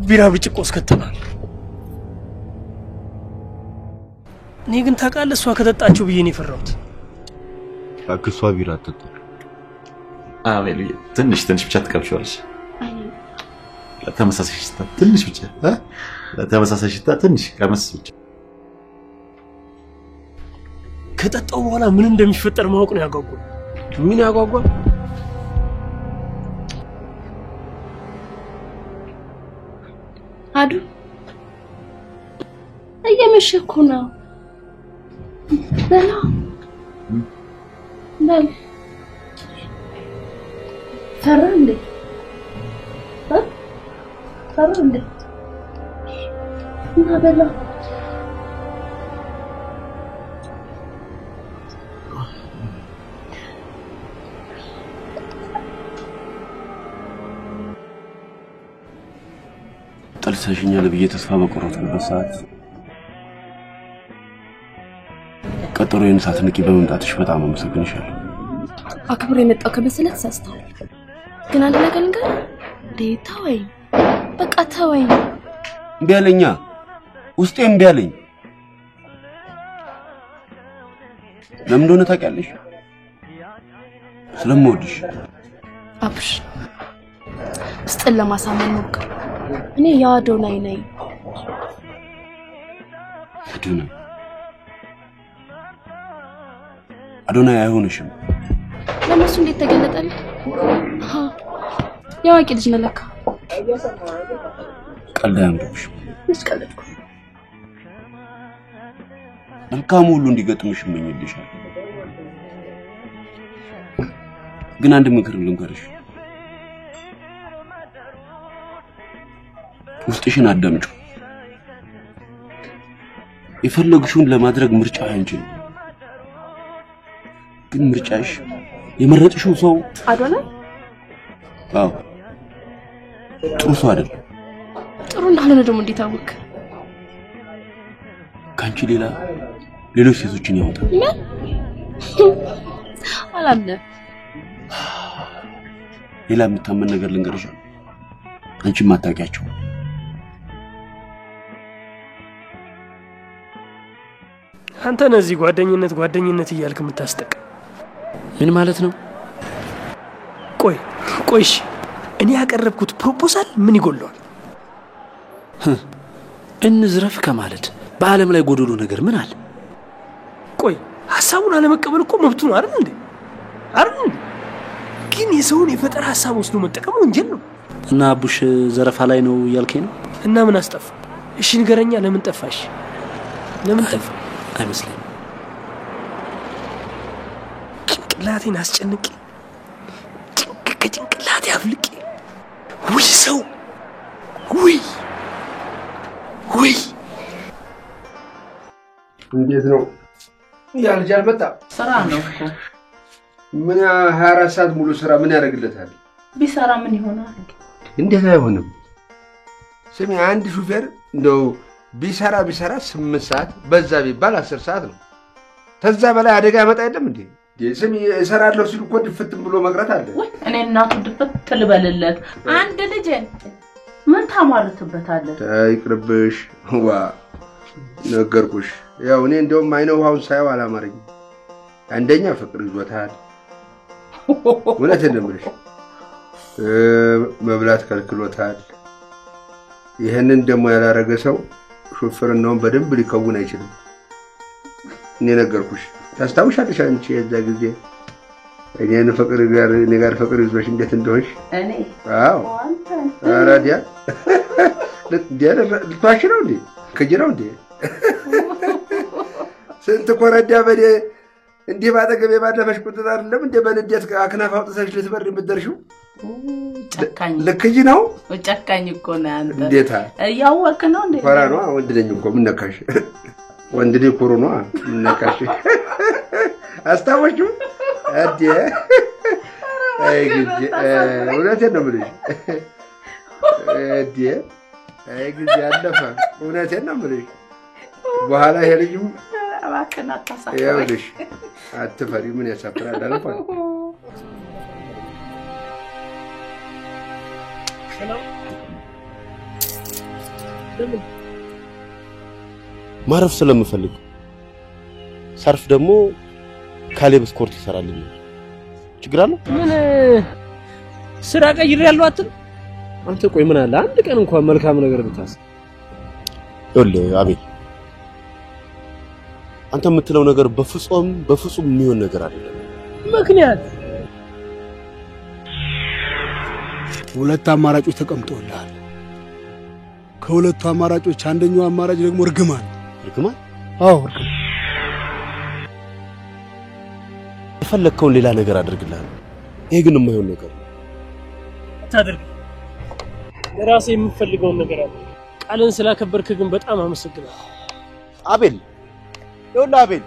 ቢራ ብጭቆ እስከተናል። እኔ ግን ታውቃለህ እሷ ከጠጣችሁ ብዬ ነው የፈራሁት። አክሷ ቢራ አትጠጣ። አቤል ትንሽ ብቻ ትቀምጪዋለሽ። ለተመሳሳይ ሽታ ትንሽ ብቻ ለተመሳሳይ ሽታ ትንሽ ቀመስ ብቻ። ከጠጣው በኋላ ምን እንደሚፈጠር ማወቅ ነው ያጓጓል። ምን ያጓጓል? አዱ እየመሸ እኮ ነው። በል ፈራ እንዴ? እና በላ ጠልሰሽኛል ብዬ ተስፋ በቆረጥኩበት ሰዓት ቀጠሮዬን ሳትንቂ በመምጣትሽ በጣም አመሰግንሻለሁ። አክብሮ የመጣው ከመሰለ ተሳስተሃል። ግን አንድ ነገር ልንገር፣ ተወኝ፣ በቃ ተወኝ። እምቢ አለኛ፣ ውስጤ እምቢ አለኝ። ለምን እንደሆነ ታውቂያለሽ? ስለምወድሽ። አብሽ ውስጥን ለማሳመን ሞክር። እኔ የአዶናይ ነኝ። አዶናይ አይሆንሽም። ለነሱ እንዴት ተገለጠልህ? ያዋቂ ልጅ ነህ ለካ። ቀልድ አያምርብሽ። ምን ቀልድኩ? መልካም ሁሉ እንዲገጥምሽ እመኝልሻለሁ። ግን አንድ ምክር ልንገርሽ። ውስጥሽን አዳምጪ። የፈለግሽውን ለማድረግ ምርጫ አንቺ ነው። ግን ምርጫሽ የመረጥሽው ሰው አዶናይ? አዎ፣ ጥሩ ሰው አይደለም። ጥሩ እንዳልሆነ ደግሞ እንዴት አወቅ? ካንቺ ሌላ ሌሎች ሴቶችን ያወጣል። ምን? አላምንም። ሌላ የምታመን ነገር ልንገርሽ። አንቺ ማታውቂያቸው አንተ ነዚህ ጓደኝነት እያልክ የምታስጠቅ ምን ማለት ነው? ቆይሽ እኔ ያቀረብኩት ፕሮፖዛል ምን ይጎለዋል? እንዝረፍ ከማለት በአለም ላይ ጎደሎ ነገር ምን አለ? ሐሳቡን አለመቀበል እኮ መብቱ ነው አይደል እንዴ? ግን የሰውን የፈጠራ ሐሳብ ወስዶ መጠቀም ወንጀል ነው። እና አቡሽ ዘረፋ ላይ ነው ያልከኝ ነው? እና ምን አስጠፋ? እሺ ንገረኛ፣ ለምን ጠፋሽ? ለምን ጠፋ? አይመስልም። ጭንቅላቴን አስጨንቄ ከጭንቅላቴ አፍልቄ ሰው እንዴት ነው? ያ ልጅ አልመጣም። ስራ ነው እኮ። ምን 24 ሰዓት ሙሉ ስራ ምን ያደርግለታል? ቢሰራ ምን ይሆናል? እንዴት አይሆንም? ስሚ አንድ ሹፌር እንደው ቢሰራ 8 ሰዓት በዛ ቢባል 10 ሰዓት ነው። ተዛ በላይ አደጋ ያመጣ አይደለም እንዴ? ስሚ እሰራለሁ ሲል እኮ ድፍትም ብሎ መቅረት አለ። ወይ እኔ እናቱ ድፍት ልበልለት። አንድ ልጅ ምን ታሟርትበታለህ? ይቅርብሽ። ዋ ነገርኩሽ። ያው እኔ እንደውም አይነ ውሃውን ሳይው አላማረኝ። አንደኛ ፍቅር ይዞታል። እውነቴን ነው የምልሽ። መብላት ከልክሎታል። ይሄንን ደግሞ ያላረገ ሰው ሹፍርናውን በደንብ ሊከውን አይችልም። እኔ ነገርኩሽ። ታስታውሻለሽ አንቺ የዛ ጊዜ እኔን ፍቅር ፍቅር ይዞሽ እንዴት እንደሆንሽ? እኔ አዎ አራዲያ ልትዋሽ ነው እንዴ? ከጅራው እንዴ? ስንት ኮረዳ በኔ እንዲህ ባጠገቤ ባለፈሽ ቁጥጥ አይደለም እንደ በንዴት አክናፍ አውጥተሽ ልትበር የምትደርሺው? ጨካኝ ልክጂ ነው። ጨካኝ እኮ ነው አንተ። እንዴታ ያወቅ ነው እንዴ? ኮራ ነው። ወንድ ነኝ እኮ ምን ነካሽ? ወንድ ልጅ ኮሮ ነው። ምን ነካሽ? አስታወሽው? አዴ አይ ግዜ እውነቴን ነው የምልሽ። አዴ አይ ግዜ አለፈ። እውነቴን ነው የምልሽ። በኋላ ይሄ ልጅም እባክህን አታሳፍረኝ። ይኸውልሽ አትፈሪ። ምን ያሳፍራል? አልፏል። ማረፍ ስለምፈልግ ሰርፍ ደግሞ ካሌብ ስኮርት ይሰራልኝ። ችግር አለ? ምን ስራ ቀይሬያለሁ አትል? አንተ ቆይ ምን አለ አንድ ቀን እንኳን መልካም ነገር ብታስብ። ይኸውልህ አቤል፣ አንተ የምትለው ነገር በፍጹም የሚሆን ነገር አይደለም። ምክንያት ሁለት አማራጮች ተቀምጠውልሃል። ከሁለቱ አማራጮች አንደኛው አማራጭ ደግሞ እርግማን። እርግማን? አዎ እርግማን። የፈለግከውን ሌላ ነገር አድርግልሃል። ይሄ ግን የማይሆን ነገር ነው። ታድርግ። ለራሴ የምፈልገውን ነገር አለ። ቃልን ስላከበርክ ግን በጣም አመሰግናለሁ አቤል። ይኸውልህ አቤል፣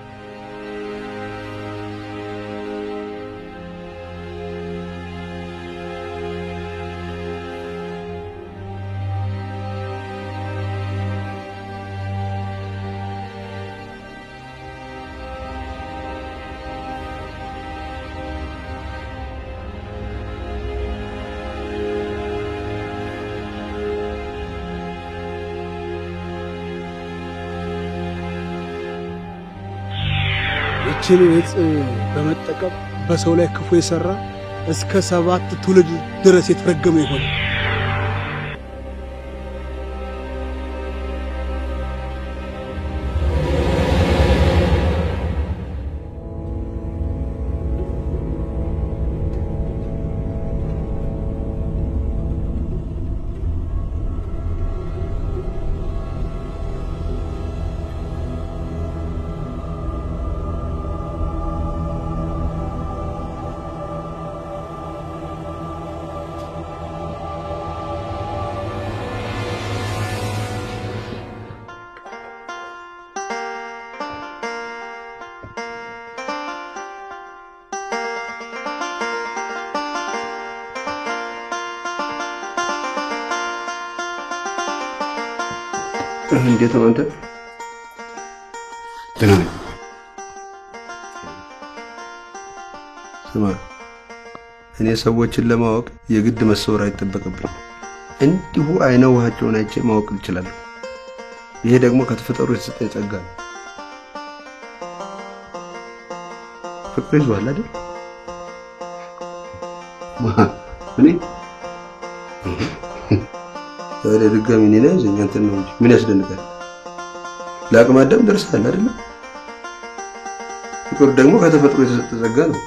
ይህችን እጽ በመጠቀም በሰው ላይ ክፉ የሰራ እስከ 7 ትውልድ ድረስ የተረገመ ይሆናል። እንዴት ነው አንተ? ደህና ነኝ። ስማ፣ እኔ ሰዎችን ለማወቅ የግድ መሰወር አይጠበቅብኝ። እንዲሁ አይነ ውሃቸውን አይቼ ማወቅ እችላለሁ። ይሄ ደግሞ ከተፈጠሩ የተሰጠኝ ጸጋ ነው። ፍቅር ይዟል አይደል? እኔ ታዲያ ድጋሚ እኔ ላይ ያዘኝ አንተን ነው እንጂ ምን ያስደንቃል? ለአቅመ አዳም ደርሰሃል አይደል? ፍቅር ደግሞ ከተፈጥሮ የተሰጠ ጸጋ ነው።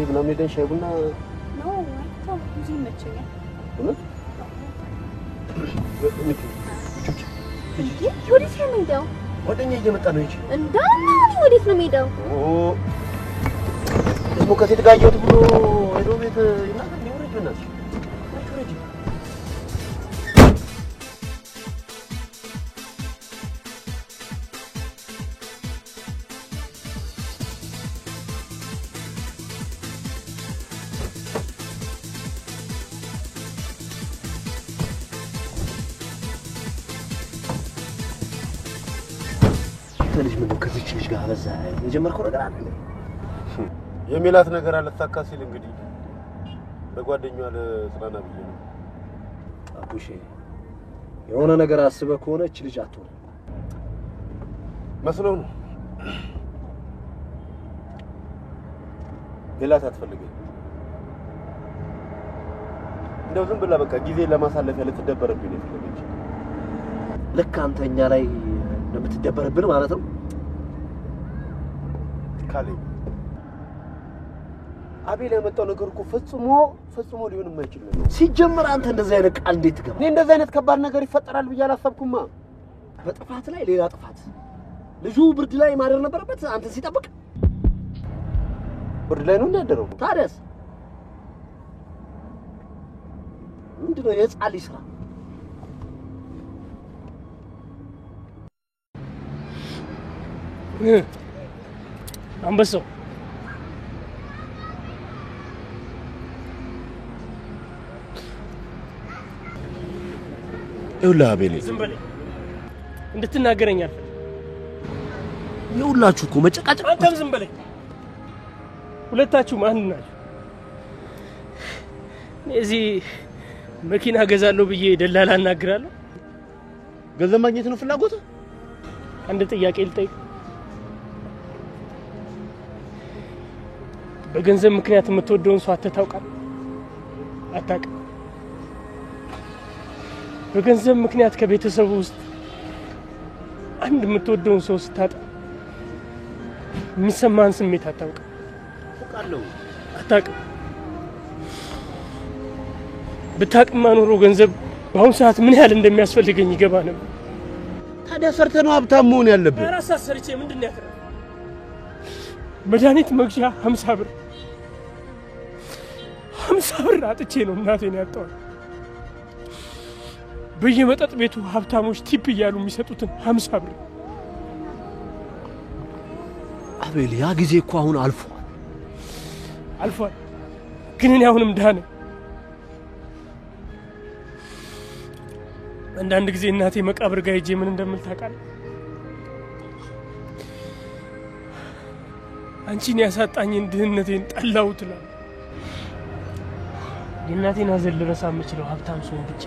ምናምን ሄደን ሻይ ቡና ነው ማለት ብዙ ይመቸኛል። እውነት ወዴት ነው የምሄደው? ጓደኛዬ እየመጣ ነው እንጂ እንዳና ወዴት ነው የምሄደው? ደግሞ ከሴት ጋር እየወጡ ብሎ ሄዶ ቤት ይናገር ሊወረጅ በእናትሽ ወረጅ ልጅ ምን ከዚች ልጅ ጋር በዛ የጀመርከው ነገር አለ የሚላት ነገር አልተሳካ ሲል እንግዲህ በጓደኛዋ ለጽናና ብዬ ነው። አቡሼ የሆነ ነገር አስበህ ከሆነ እቺ ልጅ አትሆን መስለው ነው። ሜላት አትፈልገኝ። እንደው ዝም ብላ በቃ ጊዜ ለማሳለፍ ልትደበረብኝ ነው የፈለገች። ልክ አንተኛ ላይ እንደምትደበረብን ማለት ነው። ካሌ አቤል ያመጣው ነገር እኮ ፈጽሞ ሊሆን የማይችል ነው። ሲጀመር አንተ እንደዚህ አይነት ቃል እንዴት ገባ? እኔ እንደዚህ አይነት ከባድ ነገር ይፈጠራል ብዬ አላሰብኩማ። በጥፋት ላይ ሌላ ጥፋት። ልጁ ብርድ ላይ ማደር ነበረበት አንተ ሲጠብቅ። ብርድ ላይ ነው ያደረው። ታዲያስ ምንድነው የህፃን ልጅ ስራ? አንበሳው ይኸውልህ አቤሌ ዝም በለኝ እንድትናገረኝ አልፈልግም። ይኸውላችሁ እኮ መጨቃጨቅ። አንተም ዝም በለኝ። ሁለታችሁ ማን ናችሁ? እዚህ መኪና ገዛለሁ ብዬ ደላላ እናግራለሁ። ገንዘብ ማግኘት ነው ፍላጎት? አንድ ጥያቄ ልጠይቅ። በገንዘብ ምክንያት የምትወደውን ሰው አታውቃለህ? አታውቅም? በገንዘብ ምክንያት ከቤተሰቡ ውስጥ አንድ የምትወደውን ሰው ስታጣ የሚሰማን ስሜት አታውቅም? አውቃለሁ። አታውቅም? ብታውቅማ ኖሮ ገንዘብ በአሁኑ ሰዓት ምን ያህል እንደሚያስፈልገኝ ይገባ ነበር። ታዲያ ሰርተህ ነው ሀብታም መሆን ያለብህ። ራስ ሰርቼ ምንድን ነው ያተረፈው? መድኃኒት መግዣ 50 ብር 50 ብር አጥቼ ነው እናቴን ያጣው። በየመጠጥ ቤቱ ሀብታሞች ቲፕ እያሉ የሚሰጡትን 50 ብር። አቤል ያ ጊዜ እኮ አሁን አልፏል። ግን እኔ አሁንም ድሃ ነኝ። አንዳንድ ጊዜ እናቴ መቃብር ጋር ሄጄ ምን እንደምል ታውቃለህ? አንቺን ያሳጣኝን ድህነቴን ጠላው ትላለህ። የእናቴን ሀዘን ልረሳ የምችለው ሀብታም ስሆን ብቻ።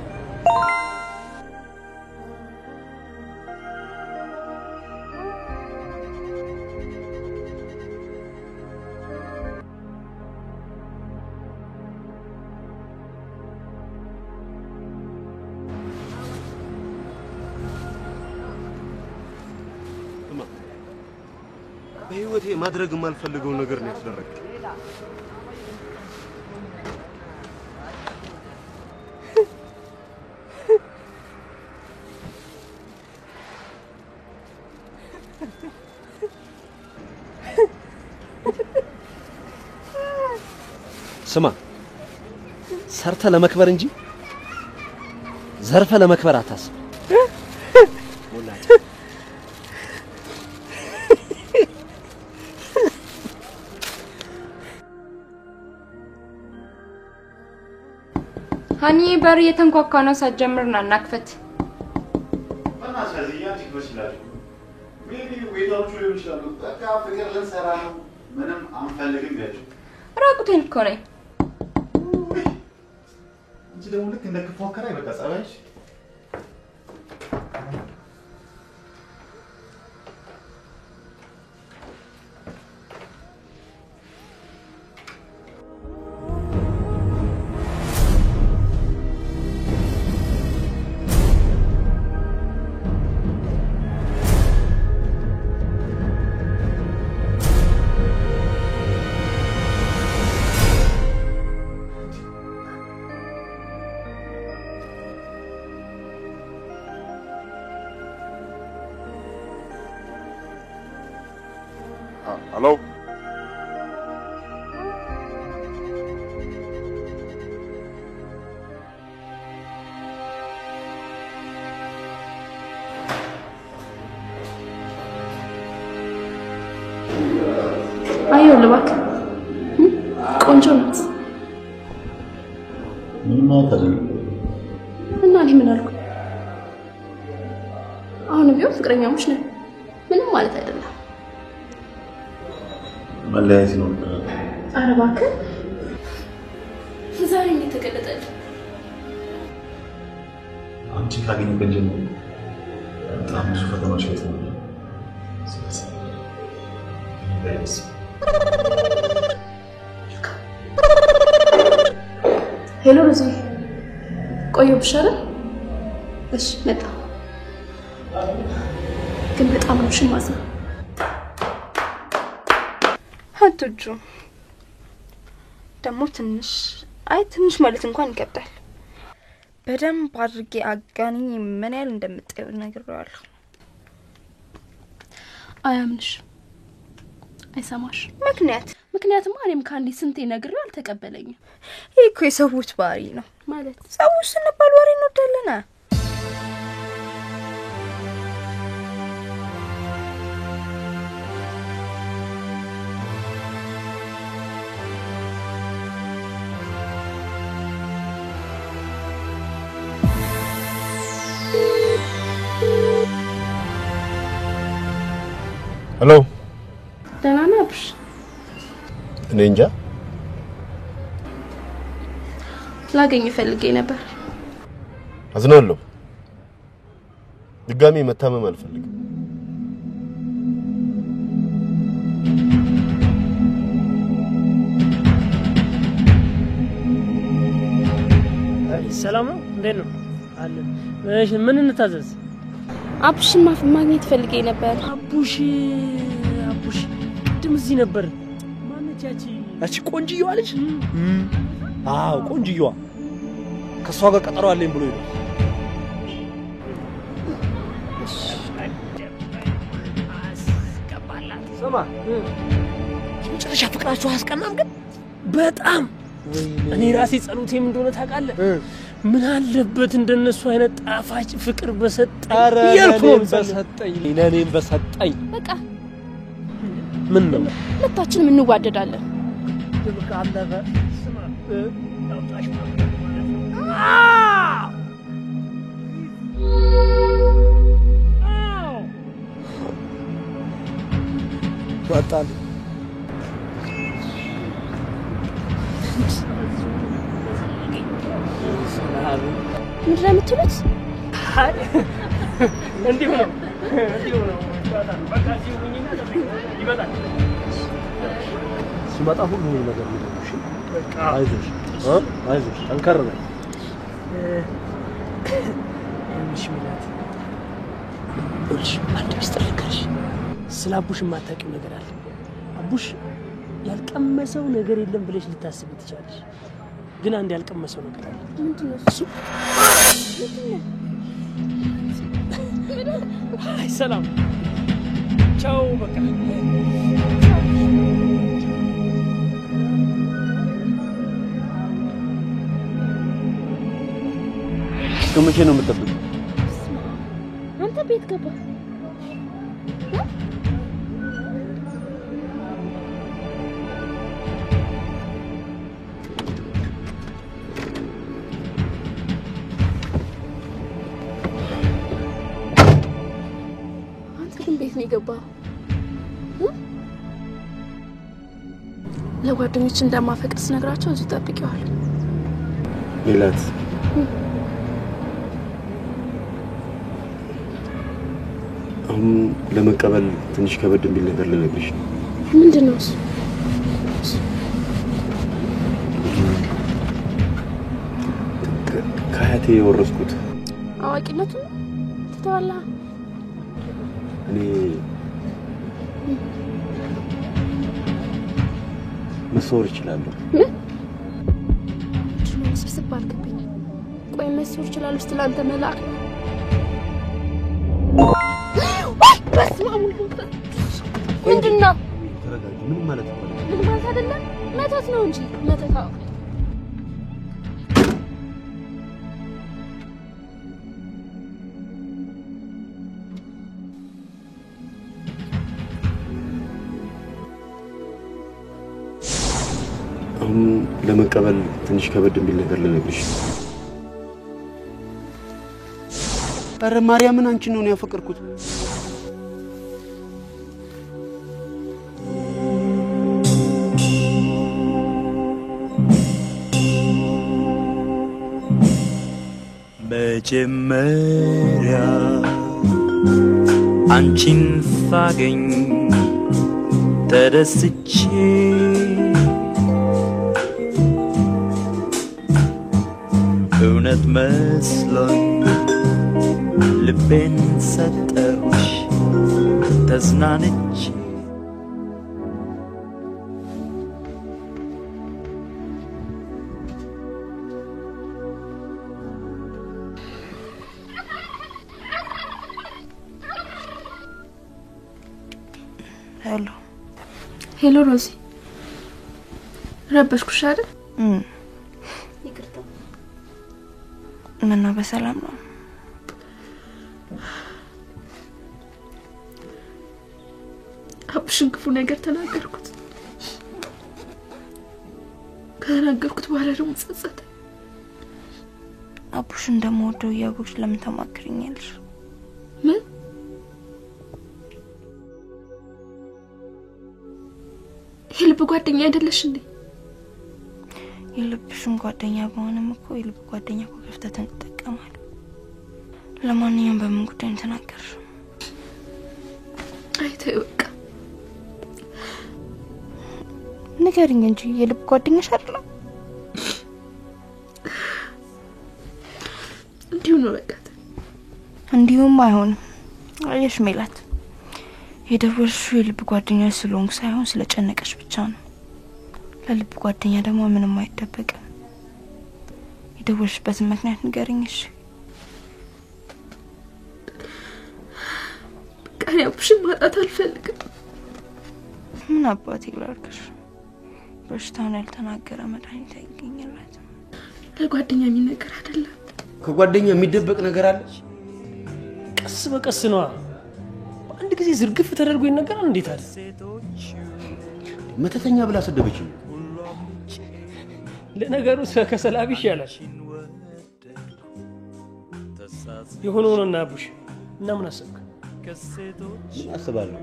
በህይወቴ ማድረግ የማልፈልገው ነገር ነው ያስደረገ። ስማ ሰርተ ለመክበር እንጂ ዘርፈ ለመክበር አታስብ። ወላሂ ሀኒ በር የተንኳኳ ነው። ሳትጀምርና እናክፈት። በእናትህ ያንቺ ይመስላል ሜቢ ወይታዎቹ ሊሆን ይችላሉ። በቃ ፍቅር ልንሰራ ነው ምንም አንፈልግም ያቸው። ራቁቴን እኮ ነኝ። እንጂ ደግሞ ልክ እንደ ክፉ አከራይ በቃ ጸባይሽ ታያታለህ እባክህ። ቆንጆ ናት። ምን ማለት አይደለም። እና እኔ ምን አልኩ? አሁን ቢሆን ፍቅረኛሞች ነን። ምንም ማለት አይደለም። መለያየት ነው። ኧረ እባክህ ዛሬ ነው የተገለጠልህ። አንቺ ካገኘበት ጀምሮ በጣም ብዙ ፈተናዎች አይተናል። ሄሎ ሮዚ፣ ቆየሁብሽ አይደል? እሺ መጣ። ግን በጣም ነው ሽማዝነው። አትጁ ደግሞ ትንሽ ማለት እንኳን ይከብዳል። በደንብ አድርጌ አጋኒ ምን ያህል እንደምጠየው ነግሬዋለሁ። አያምንሽ፣ አይሰማሽ። ምክንያቱም እኔም ከአንዴ ስንቴ ነግሬው አልተቀበለኝም። ይሄ እኮ የሰዎች ባህሪ ነው ማለት ሰዎች ስንባል ወሬ እንወዳለን። ሄሎ ደህና ነሽ? እኔ እንጃ ላገኝ ፈልጌ ነበር። አዝናለሁ። ድጋሚ መታመም አልፈልግም። ሰላም ነው? እንዴት ነው? አለ። እሺ ምን እንታዘዝ? አቡሽን ማግኘት ፈልጌ ነበር። አቡሽ ቅድም እዚህ ነበር። ማነች ያቺ? ያቺ ቆንጅየዋ ልጅ? አዎ ቆንጅየዋ። ከሷ ጋር ቀጠሮ አለኝ ብሎ ይላል። ስማ መጨረሻ ፍቅራችሁ አያስቀናም ግን? በጣም እኔ ራሴ ጸሎቴም እንደሆነ ታውቃለህ። ምን አለበት እንደነሱ አይነት ጣፋጭ ፍቅር በሰጠኝ ለኔም በሰጠኝ። በቃ ምን ነው ሁለታችንም እንዋደዳለን። በቃ አለፈ። ስማ አውጣሽ ወጣል። ምንድን ነው የምትሉት? እንዲሁ ነው። በቃ ሲውኝና ይመጣል። ሲመጣ ሁሉ ነገር ይደርሽ። በቃ አይዞሽ ጠንከር በል። እሺ አንድ ሚስጥር ልንገርሽ። ስለ አቡሽ የማታውቂው ነገር አለ። አቡሽ ያልቀመሰው ነገር የለም ብለሽ ልታስብ ትችላለሽ። ግን አንድ ያልቀመሰው ነገር አለ። ምንድን ነው እሱ? አይ ሰላም ቻው በቃ ከመቼ ነው የምትጠብቀው? አንተ ቤት ገባ? አንተ ግን ቤት ነው የገባው? ለጓደኞች እንደማፈቅር ስነግራቸው እዚህ ጠብቀዋል። ሜላት አሁን ለመቀበል ትንሽ ከበድ የሚል ነገር ልነግርሽ ነው። ምንድን ነው እሱ? ከአያቴ የወረስኩት አዋቂነቱን ትተዋለህ? እኔ መሰወር እችላለሁ። ምን? ስብስብ አልክብኝ። ቆይ መሰወር እችላለሁ ስትል አንተ መልአክ ነው? በስመ አብ ወልድ። ምንድን ነው? ተረጋጊ። ምን ማለት ነው? ምን ማለት አይደለም፣ መተት ነው እንጂ መተት። አዎ አሁን ለመቀበል ትንሽ ከበድ የሚል ነገር ልነግርሽ። ኧረ ማርያምን አንቺን ነው ያፈቀርኩት። መጀመሪያ አንቺን ሳገኝ ተደስቼ እውነት መስሎኝ ልቤን ሰጠሁሽ ተዝናንቼ ሄሎ ሮዚ ረበሽኩሽ አይደል? ይቅርታ። ምን ነው በሰላም ነው? አብሽን ክፉ ነገር ተናገርኩት። ከተናገርኩት በኋላ ደግሞ ጸጸተ። አቡሽ እንደምወደው እያወቅሽ ለምን ተማክሪኛለሽ? ምን? የልብ ጓደኛ አይደለሽ እንዴ? የልብሽም ጓደኛ በሆነም እኮ የልብ ጓደኛ እኮ ክፍተትን ይጠቀማል። ለማንኛውም በምን ጉዳይ ተናገርሽ? አይተው በቃ ንገሪኝ እንጂ የልብ ጓደኛሽ አይደለም? እንዲሁ ነው በቃ። እንዲሁም አይሆንም። አየሽ ሜላት፣ የደወልሽው የልብ ጓደኛሽ ስለሆንኩ ሳይሆን ስለጨነቀሽ ብቻ ነው። ለልብ ጓደኛ ደግሞ ምንም አይደበቅም። የደወልሽበትን ምክንያት ንገሪኝ እሺ? በቃ አብሽን ማጣት አልፈልግም። ምን አባቴ ላድርግሽ? በሽታውን ያልተናገረ መድኃኒት አይገኝለትም። ለጓደኛ የሚነገር አይደለም። ከጓደኛ የሚደበቅ ነገር አለ? ቀስ በቀስ ነው። አንድ ጊዜ ዝርግፍ ተደርጎ ይነገራል። እንዴት አለ? መተተኛ ብላ ሰደበችኝ። ለነገሩ ከሰላቢ ይሻላል። የሆነው ነው እና አቡሽ እና ምን አሰብክ? ምን አስባለሁ?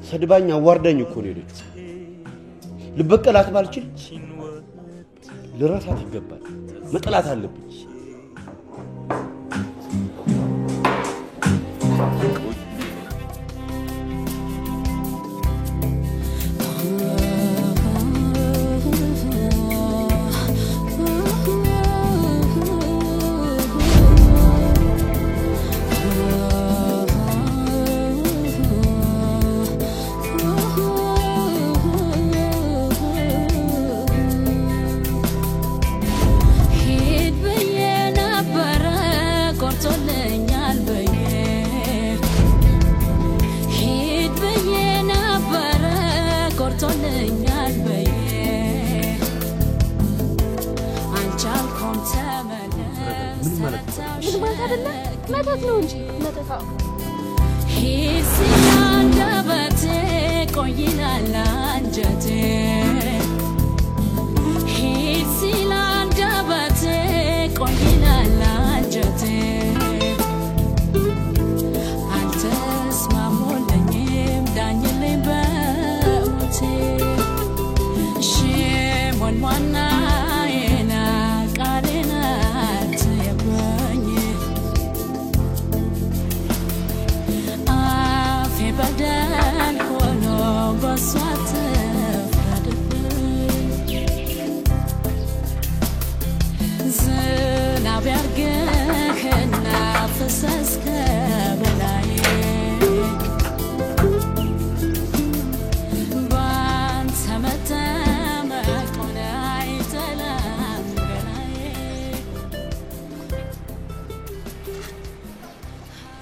ሰድባኝ አዋርዳኝ እኮ ነው የሄደችው። ልበቀላት ባልችል ልረሳት ይገባል። መጥላት አለብኝ።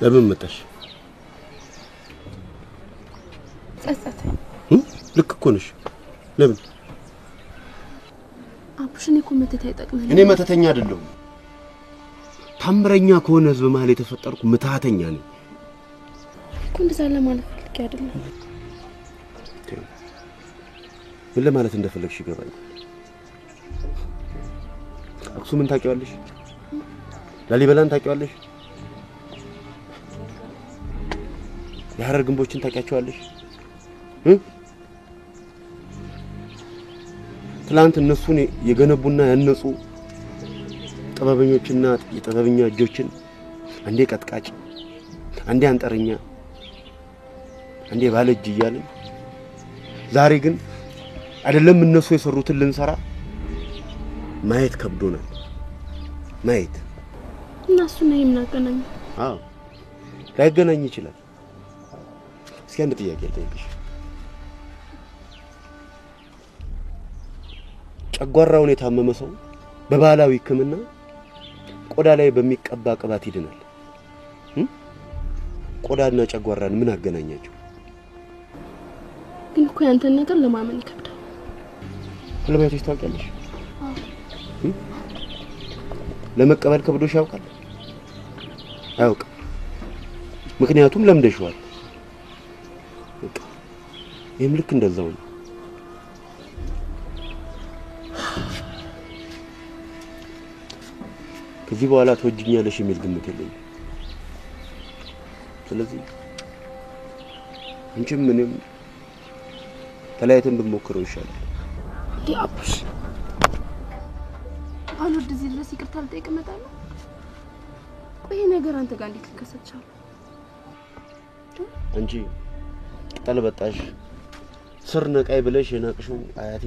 ለምን መጣሽ? ጸጸተኝ። ልክ እኮ ነሽ። ለምን? አቡሽን እኮ መተት አይጠቅመኝ። እኔ መተተኛ አይደለሁም። ታምረኛ ከሆነ ህዝብ መሃል የተፈጠርኩ ምትሃተኛ ነኝ። እኮ እንደዛ ለማለት ፈልጌ አይደለም። ምን ለማለት እንደፈለግሽ ይገባኝ። አክሱምን ታውቂዋለሽ? ላሊበላን ታውቂዋለሽ? የሐረር ግንቦችን ታውቂያቸዋለሽ? ትላንት እነሱን የገነቡና ያነጹ ጥበበኞችና የጥበበኛ እጆችን አንዴ ቀጥቃጭ፣ አንዴ አንጠረኛ፣ አንዴ ባለእጅ እያልን ዛሬ ግን አይደለም እነሱ የሰሩትን ልንሰራ ማየት ከብዶናል። ማየት እና እሱ ነው የምናገናኝ። አዎ ላይገናኝ ይችላል። እስኪ አንድ ጥያቄ ልጠይቅሽ። ጨጓራውን የታመመ ሰው በባህላዊ ሕክምና ቆዳ ላይ በሚቀባ ቅባት ይድናል። ቆዳና ጨጓራን ምን አገናኛቸው? ግን እኮ ያንተን ነገር ለማመን ይከብዳል። ለማየት ታውቂያለሽ? ለመቀበል ከብዶሽ ያውቃል? አያውቅም። ምክንያቱም ለምደሽዋል። በቃ ይሄም ልክ እንደዛው ነው። ከዚህ በኋላ ተወጅኛለሽ የሚል ግምት የለኝም። ስለዚህ አንቺም ምንም ተለያይተን ብንሞክረው ይሻላል። አቡሽ አልወድ እዚህ ድረስ ይቅርታ ልጠይቅ እመጣለሁ። ቆይ ነገር አንተ ጋር እንዴት ሊከሰት ቻለ? አንቺ ቅጠል በጣሽ ስር ነቃይ ብለሽ የናቅሽው አያቴ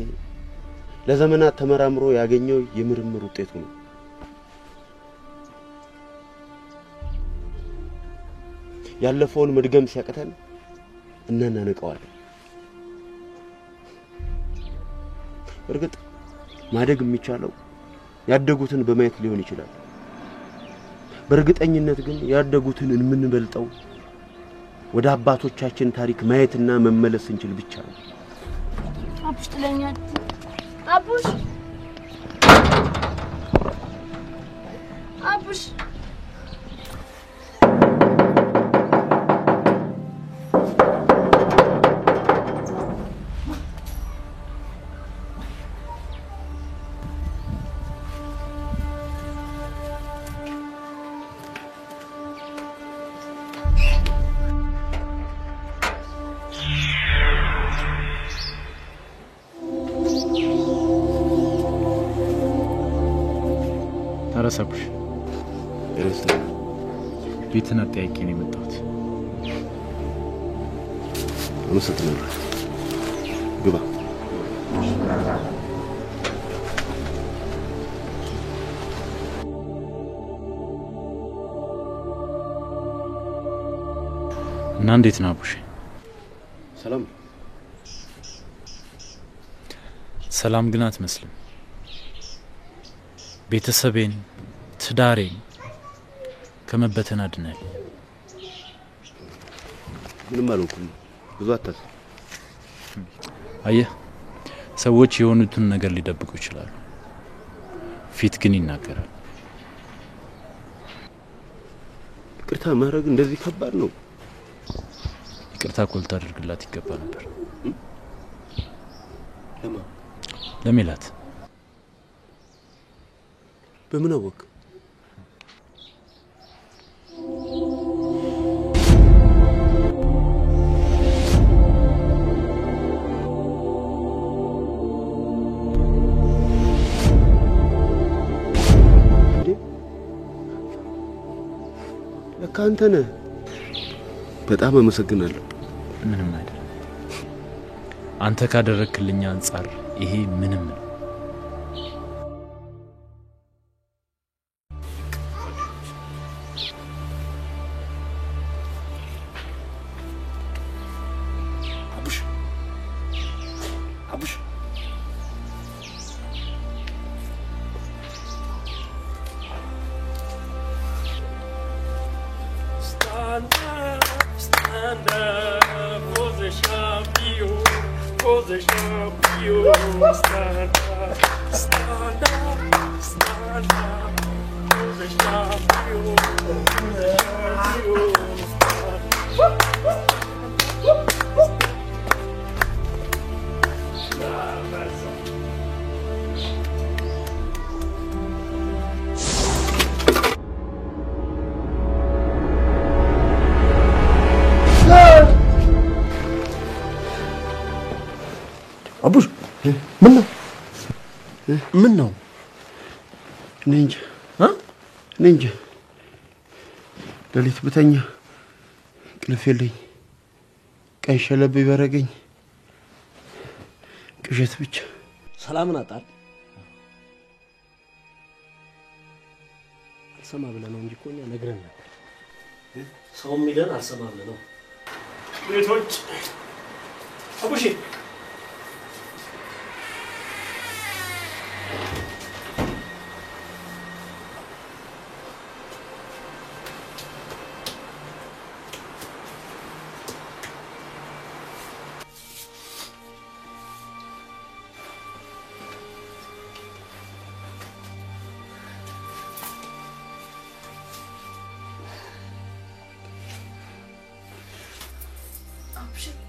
ለዘመናት ተመራምሮ ያገኘው የምርምር ውጤቱ ነው። ያለፈውን መድገም ሲያቀተን እናናነቀዋለን። እርግጥ ማደግ የሚቻለው ያደጉትን በማየት ሊሆን ይችላል። በእርግጠኝነት ግን ያደጉትን የምንበልጠው ወደ አባቶቻችን ታሪክ ማየትና መመለስ እንችል ብቻ ነው። አቡሽ ጥለኛል። አቡሽ አቡሽ ተረሳኩሽ። ቤትን አጠያቂ ነው የመጣሁት። አመሰግናለሁ። ግባ። እና እንዴት ነው አቡሽ? ሰላም ሰላም ግን አትመስልም። ቤተሰቤን ትዳሬን ከመበተን አድነል። ምንም አልሆንኩም። ብዙ አታስብ። አየህ፣ ሰዎች የሆኑትን ነገር ሊደብቁ ይችላሉ፣ ፊት ግን ይናገራል። ይቅርታ ማድረግ እንደዚህ ከባድ ነው? ይቅርታ እኮ ልታደርግላት ይገባ ነበር። ለማን? ለሜላት። በምን አወቅ? ለካ አንተ ነህ። በጣም አመሰግናለሁ። ምንም አይደለም። አንተ ካደረክልኝ አንፃር ይሄ ምንም ነው። አቡሽ ምን ነው? እኔ እንጃ ሌሊት ብተኛ እንቅልፍ የለኝ፣ ቀን ሸለብ ይበረገኝ፣ ቅዠት ብቻ። ሰላምን አጣል አልሰማ ብለህ ነው እንጂ እኮ እኛ ነግረን ነበር። ሰው የሚለን አልሰማ ብለህ ነው። ቤቶች አቡሽ Option.